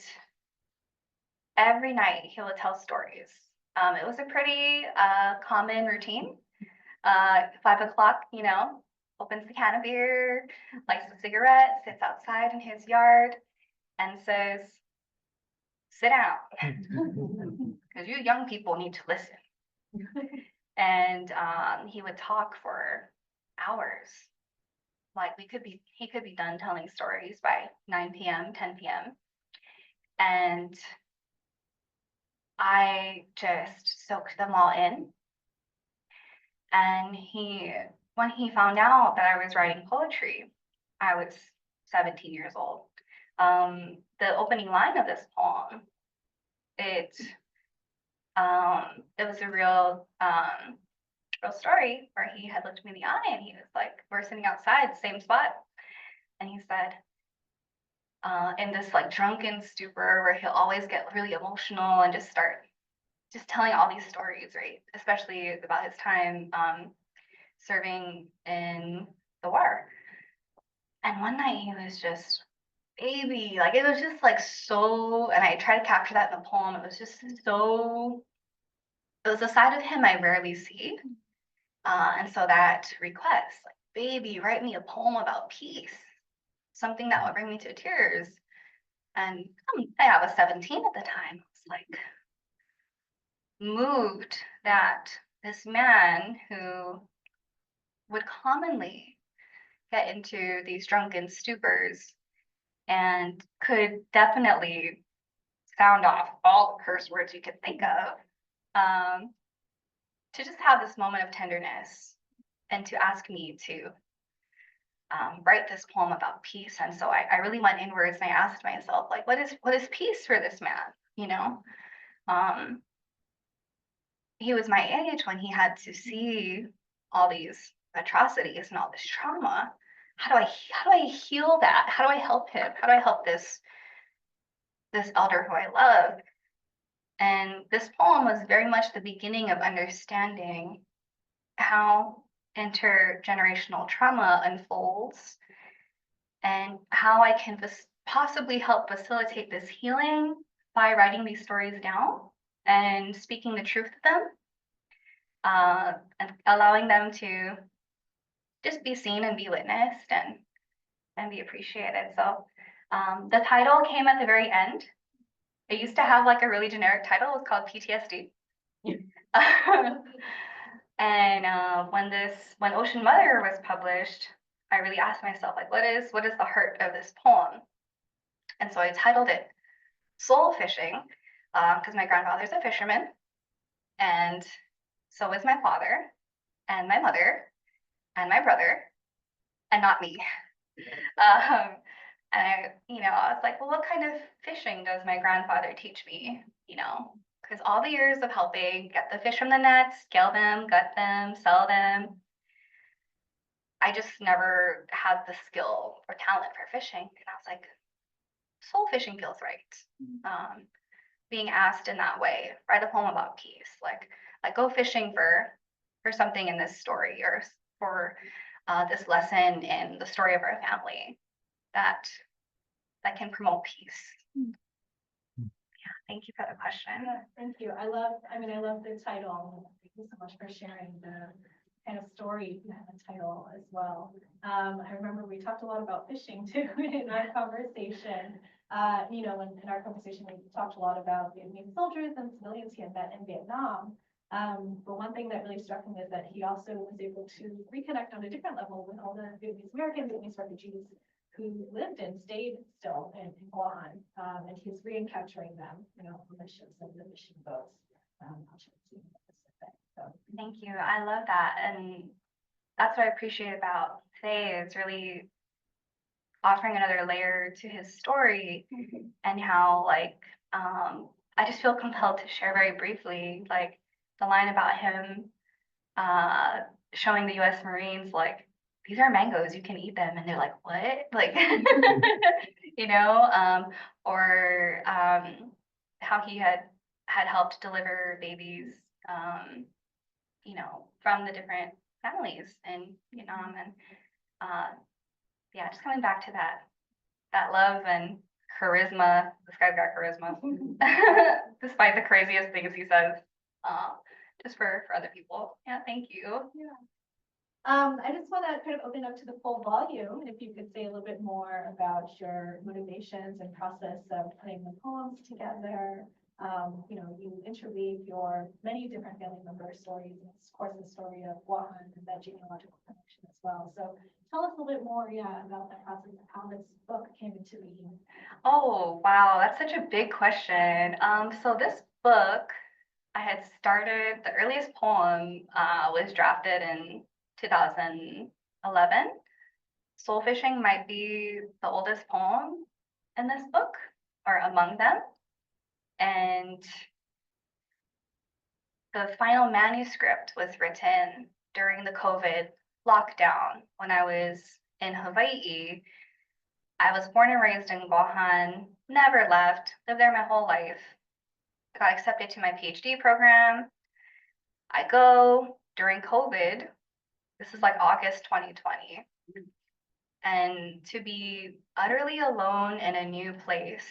every night he would tell stories. It was a pretty common routine. 5 o'clock, opens the can of beer, lights a cigarette, sits outside in his yard, and says, "Sit down, because you young people need to listen." And he would talk for hours. Like he could be done telling stories by 9 p.m., 10 p.m. And I just soaked them all in. And when he found out that I was writing poetry, I was 17 years old. The opening line of this poem, it was a real story where he had looked me in the eye and he was like, we're sitting outside, same spot. And he said, in this like drunken stupor where he'll always get really emotional and just start just telling all these stories, right? Especially about his time serving in the war. And one night he was just baby, like it was just like so, and I tried to capture that in the poem. It was just so, it was a side of him I rarely see. And so that request, like, baby, write me a poem about peace, something that would bring me to tears. And I was 17 at the time. I was like moved that this man who would commonly get into these drunken stupors and could definitely sound off all the curse words you could think of, to just have this moment of tenderness and to ask me to write this poem about peace. And so I really went inwards and I asked myself, like, what is peace for this man? You know, he was my age when he had to see all these atrocities and all this trauma. How do I heal that? How do I help him? How do I help this elder who I love? And this poem was very much the beginning of understanding how intergenerational trauma unfolds and how I can possibly help facilitate this healing by writing these stories down and speaking the truth to them, and allowing them to just be seen and be witnessed and be appreciated. So the title came at the very end. It used to have like a really generic title. It was called PTSD. And when Ocean Mother was published, I really asked myself, like, what is the heart of this poem? And so I titled it Soul Fishing, because my grandfather's a fisherman, and so is my father, and my mother, and my brother, and not me. And I was like, well, what kind of fishing does my grandfather teach me? Because all the years of helping get the fish from the nets, scale them, gut them, sell them, I just never had the skill or talent for fishing. And I was like, soul fishing feels right. Being asked in that way, write a poem about peace, like go fishing for something in this story or for this lesson in the story of our family that can promote peace. Yeah, thank you for the question. Yeah, thank you. I love the title. Thank you so much for sharing the kind of story behind the title as well. I remember we talked a lot about fishing too in our conversation. In our conversation, we talked a lot about Vietnamese soldiers and civilians he had met in Vietnam. But one thing that really struck me is that he also was able to reconnect on a different level with all the Vietnamese American, Vietnamese refugees who lived and stayed still in Guam, and he's re-encountering them, on the ships and the mission boats. So. Thank you. I love that, and that's what I appreciate about Faye is really offering another layer to his story, and how I just feel compelled to share very briefly the line about him showing the U.S. Marines these are mangoes, you can eat them, and they're like, what? Or how he had helped deliver babies from the different families in Vietnam, and just coming back to that love and charisma. This guy's got charisma, despite the craziest things he says, just for other people. Yeah, thank you. Yeah. I just want to kind of open up to the full volume. If you could say a little bit more about your motivations and process of putting the poems together. You interweave your many different family member stories, and of course the story of Guam and that genealogical connection as well. So tell us a little bit more, about that process of how this book came into being. Oh, wow, that's such a big question. So this book I had started, the earliest poem was drafted in 2011. Soul fishing might be the oldest poem in this book, or among them. And the final manuscript was written during the COVID lockdown when I was in Hawaii. I was born and raised in Guam, never left, lived there my whole life. I got accepted to my PhD program. I go during COVID. This is like August 2020. And to be utterly alone in a new place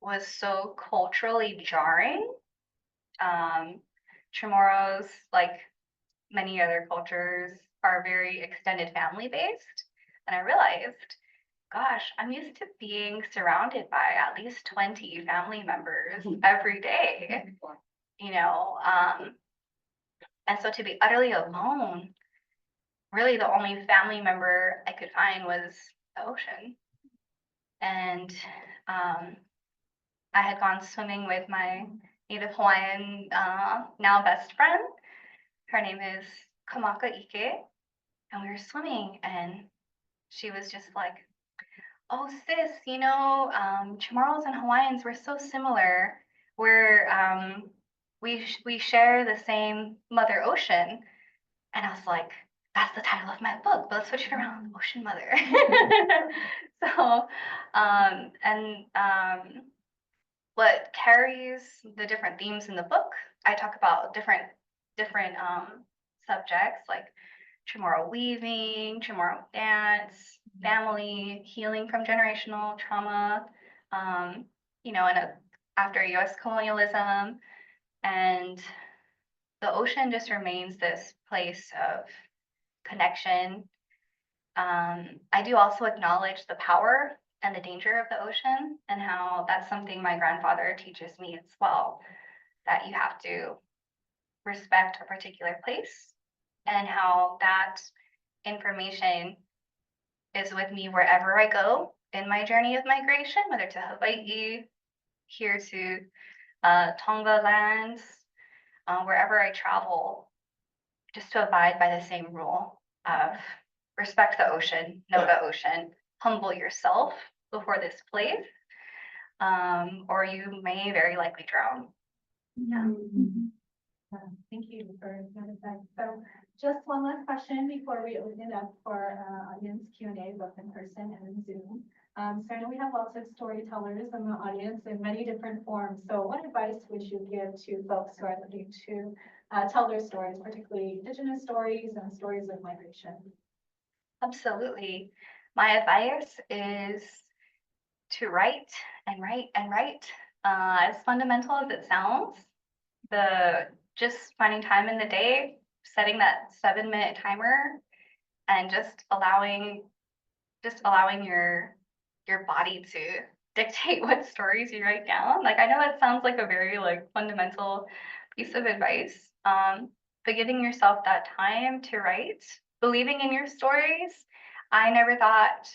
was so culturally jarring. Chamorros, like many other cultures, are very extended family based. And I realized, gosh, I'm used to being surrounded by at least 20 family members every day, you know. And so to be utterly alone, really the only family member I could find was the ocean. And I had gone swimming with my Native Hawaiian, now best friend. Her name is Kamaka Ike. And we were swimming, and she was just like, oh, sis, you know, Chamorros and Hawaiians, we're so similar. We share the same Mother Ocean. And I was like, that's the title of my book, but let's switch it around, Ocean Mother. So, what carries the different themes in the book, I talk about different subjects like Chamorro weaving, Chamorro dance, family, healing from generational trauma, you know, after US colonialism. And the ocean just remains this place of connection. I do also acknowledge the power and the danger of the ocean, and how that's something my grandfather teaches me as well, that you have to respect a particular place, and how that information is with me wherever I go in my journey of migration, whether to Hawaii, here to Tonga lands, wherever I travel, just to abide by the same rule of respect the ocean, know the ocean, humble yourself before this place, or you may very likely drown. Yeah. Thank you for that advice. So just one last question before we open it up for audience Q&A, both in person and in Zoom. So I know we have lots of storytellers in the audience in many different forms. So what advice would you give to folks who are looking to tell their stories, particularly Indigenous stories and stories of migration? Absolutely. My advice is to write and write and write. As fundamental as it sounds, just finding time in the day, setting that 7-minute timer, and just allowing your body to dictate what stories you write down. Like, I know that sounds like a very like fundamental piece of advice, but giving yourself that time to write, believing in your stories. I never thought,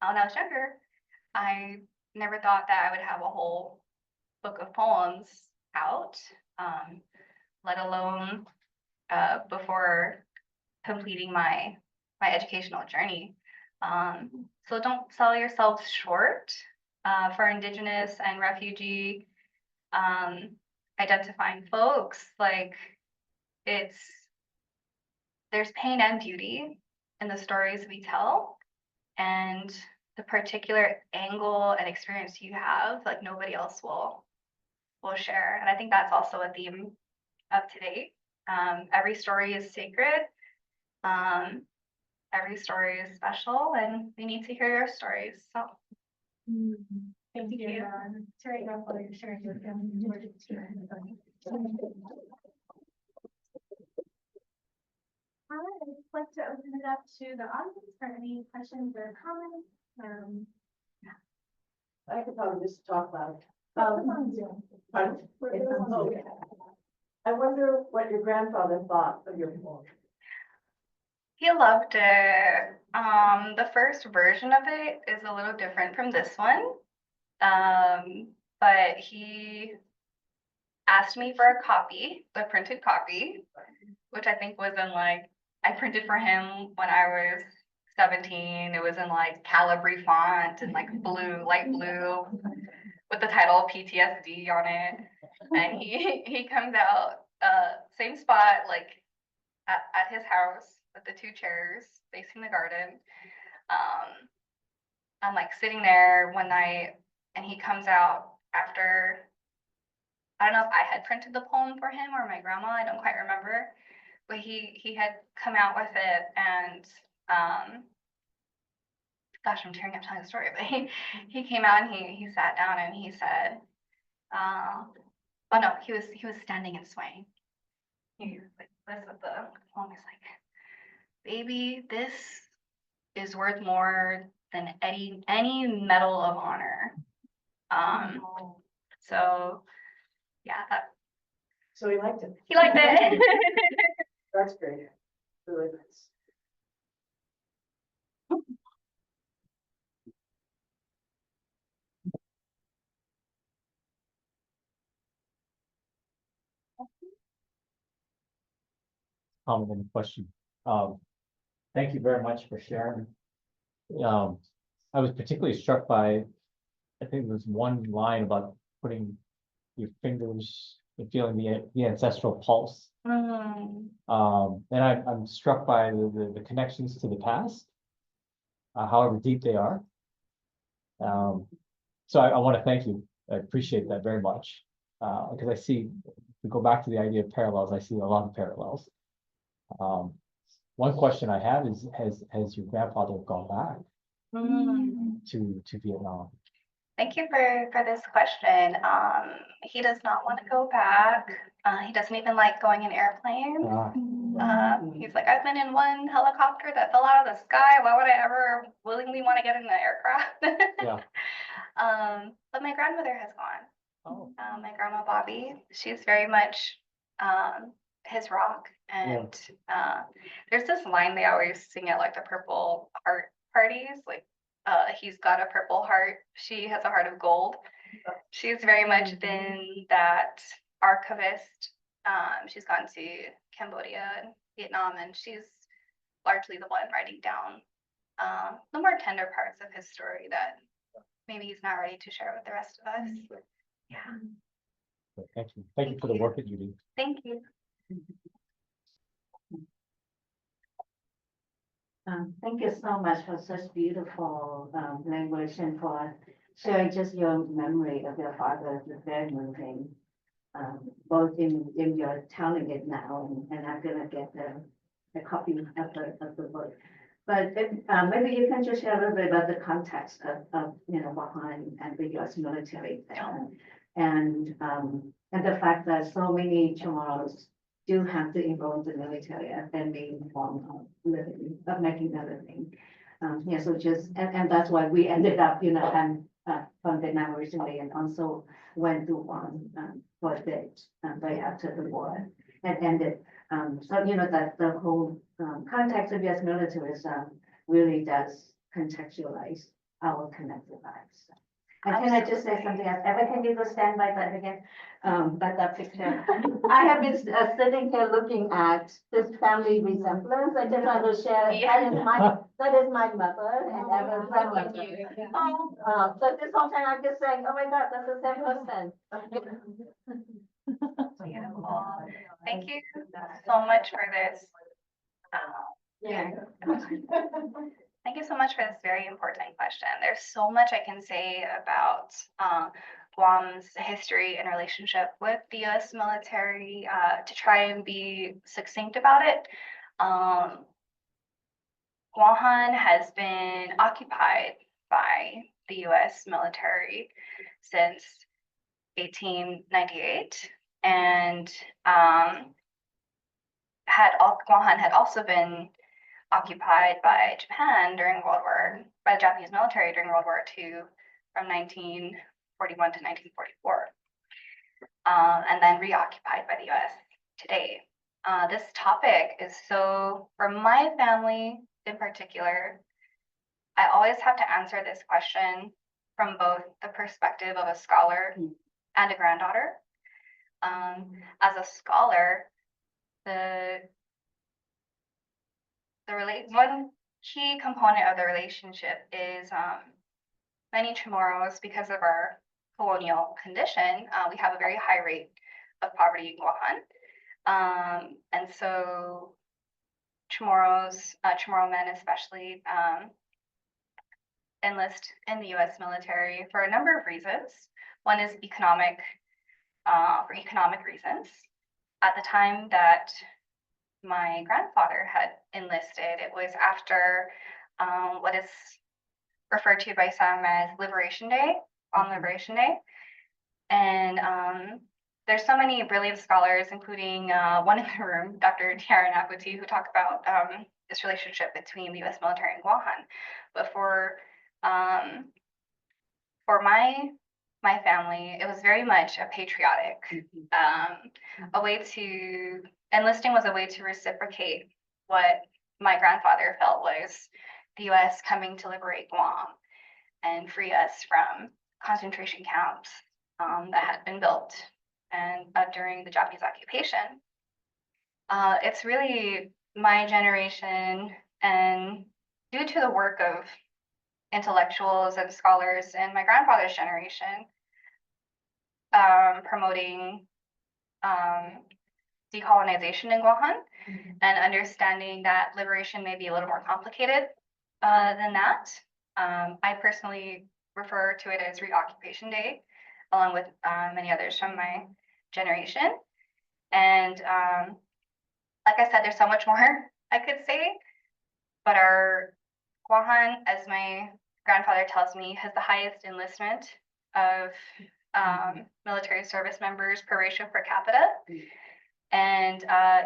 when I was younger, I never thought that I would have a whole book of poems out, let alone before completing my educational journey. So don't sell yourselves short. For Indigenous and refugee identifying folks, like there's pain and beauty in the stories we tell, and the particular angle and experience you have, like nobody else will share. And I think that's also a theme of today. Every story is sacred. Every story is special, and we need to hear your stories. So Thank you. Terry, for sharing your family story. I'd like to open it up to the audience for any questions or comments. I could probably just talk about it. Pardon? I wonder what your grandfather thought of your poem. he loved it. The first version of it is a little different from this one. But he asked me for a copy, the printed copy, which I think was in like, I printed for him when I was 17. It was in like Calibri font and like blue, light blue, with the title PTSD on it. And he comes out, same spot, like at his house with the 2 chairs facing the garden. I'm like sitting there one night and he comes out after, I don't know if I had printed the poem for him or my grandma, I don't quite remember. But he had come out with it and, gosh, I'm tearing up telling the story, but he came out and he sat down and he said, oh no, he was standing and swaying. He was like this with the poem. He's like, baby, this is worth more than any medal of honor. So yeah, So he liked it. he liked it. That's great. Really nice. Comment and question. Thank you very much for sharing. I was particularly struck by, I think there was one line about putting your fingers and feeling the ancestral pulse. Mm. And I'm struck by the connections to the past, however deep they are. So I want to thank you. I appreciate that very much. Because I see, if we go back to the idea of parallels, I see a lot of parallels. One question I have is, has your grandfather gone back to Vietnam? Thank you for this question. He does not want to go back. He doesn't even like going in airplanes. He's like, I've been in one helicopter that fell out of the sky. Why would I ever willingly want to get in the aircraft? Yeah. But my grandmother has gone. Oh. My grandma Bobby, she's very much his rock. And there's this line they always sing at like the Purple Heart parties, like he's got a purple heart, she has a heart of gold. She's very much been that archivist. She's gone to Cambodia and Vietnam, and she's largely the one writing down the more tender parts of his story that maybe he's not ready to share with the rest of us. Yeah. Thank you. Thank you for the work that you do. Thank you. Thank you so much for such beautiful language and for sharing just your memory of your father. It's very moving, both in your telling it now, and I'm gonna get the copy of the book. But maybe you can just share a little bit about the context of behind and the U.S. military there, and the fact that so many Chamorros do have to involve the military as their main form of living, of making a living. So just, and that's why we ended up, I'm from Vietnam originally and also went to Guam for a bit right after the war and ended. So, that the whole context of U.S. militarism really does contextualize our connected lives. And can I just say something else? Ever can you go stand by that again? By that picture. I have been sitting here looking at this family resemblance. I just want to share. Yeah. That is my mother and Evan's grandmother. So this whole time I'm just saying, oh my God, that's the same person. Beautiful. Thank you so much for this. Yeah. Thank you so much for this very important question. There's so much I can say about Guam's history and relationship with the U.S. military. To try and be succinct about it, Guam has been occupied by the U.S. military since 1898, and Guam had also been occupied by Japan by the Japanese military during World War II from 1941 to 1944, and then reoccupied by the US today. This topic is for my family in particular, I always have to answer this question from both the perspective of a scholar and a granddaughter. As a scholar, one key component of the relationship is many Chamorros, because of our colonial condition, we have a very high rate of poverty in Guam. And so Chamorro men especially, enlist in the U.S. military for a number of reasons. One is for economic reasons. At the time that my grandfather had enlisted, it was after what is referred to by some as Liberation Day, on Liberation Day. And there's so many brilliant scholars, including one in the room, Dr. Tiara Naputi, who talk about this relationship between the U.S. military and Guam. But for my family, it was very much a patriotic, enlisting was a way to reciprocate what my grandfather felt was the U.S. coming to liberate Guam and free us from concentration camps that had been built and during the Japanese occupation. It's really my generation, and due to the work of intellectuals and scholars in my grandfather's generation, promoting decolonization in Guam and understanding that liberation may be a little more complicated than that. I personally refer to it as Reoccupation Day, along with many others from my generation. And like I said, there's so much more I could say, but our Guam, as my grandfather tells me, has the highest enlistment of military service members per ratio per capita, and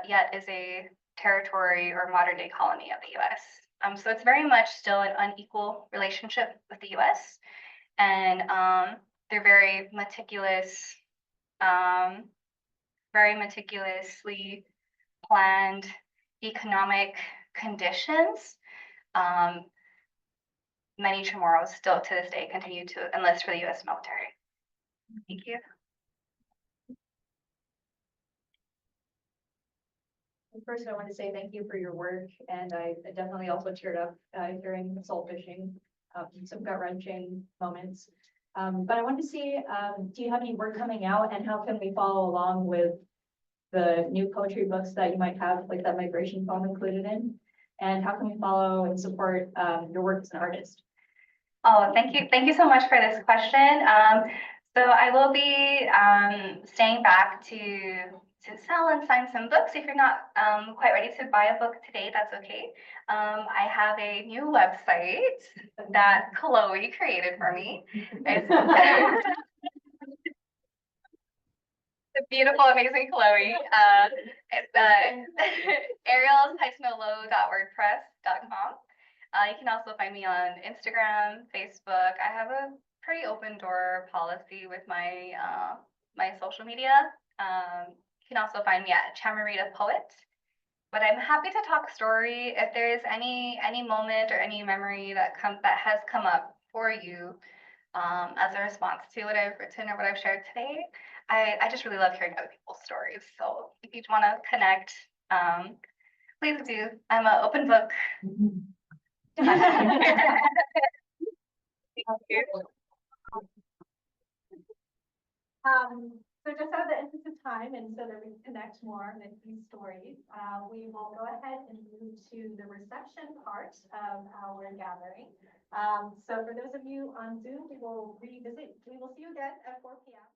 yet is a territory or modern day colony of the U.S. So it's very much still an unequal relationship with the U.S. And they're very meticulously planned economic conditions. Many Chamorros still to this day continue to enlist for the U.S. military. Thank you. First, I want to say thank you for your work, and I definitely also teared up hearing soul fishing, some gut-wrenching moments. But I wanted to see, do you have any work coming out, and how can we follow along with the new poetry books that you might have, like that migration poem included in? And how can we follow and support your work as an artist? Oh, thank you. Thank you so much for this question. So I will be staying back to sell and sign some books. If you're not quite ready to buy a book today, that's okay. I have a new website that Lowe created for me. It's the beautiful, amazing Lowe. It's Arielle Taitano.wordpress.com. You can also find me on Instagram, Facebook. I have a pretty open door policy with my my social media. You can also find me at CHamoru the Poet. But I'm happy to talk story if there is any moment or any memory that has come up for you as a response to what I've written or what I've shared today. I just really love hearing other people's stories. So if you want to connect, please do. I'm an open book. So just out of the interest of time, and so that we can connect more with these stories, we will go ahead and move to the reception part of our gathering. So for those of you on Zoom, we will see you again at 4 p.m.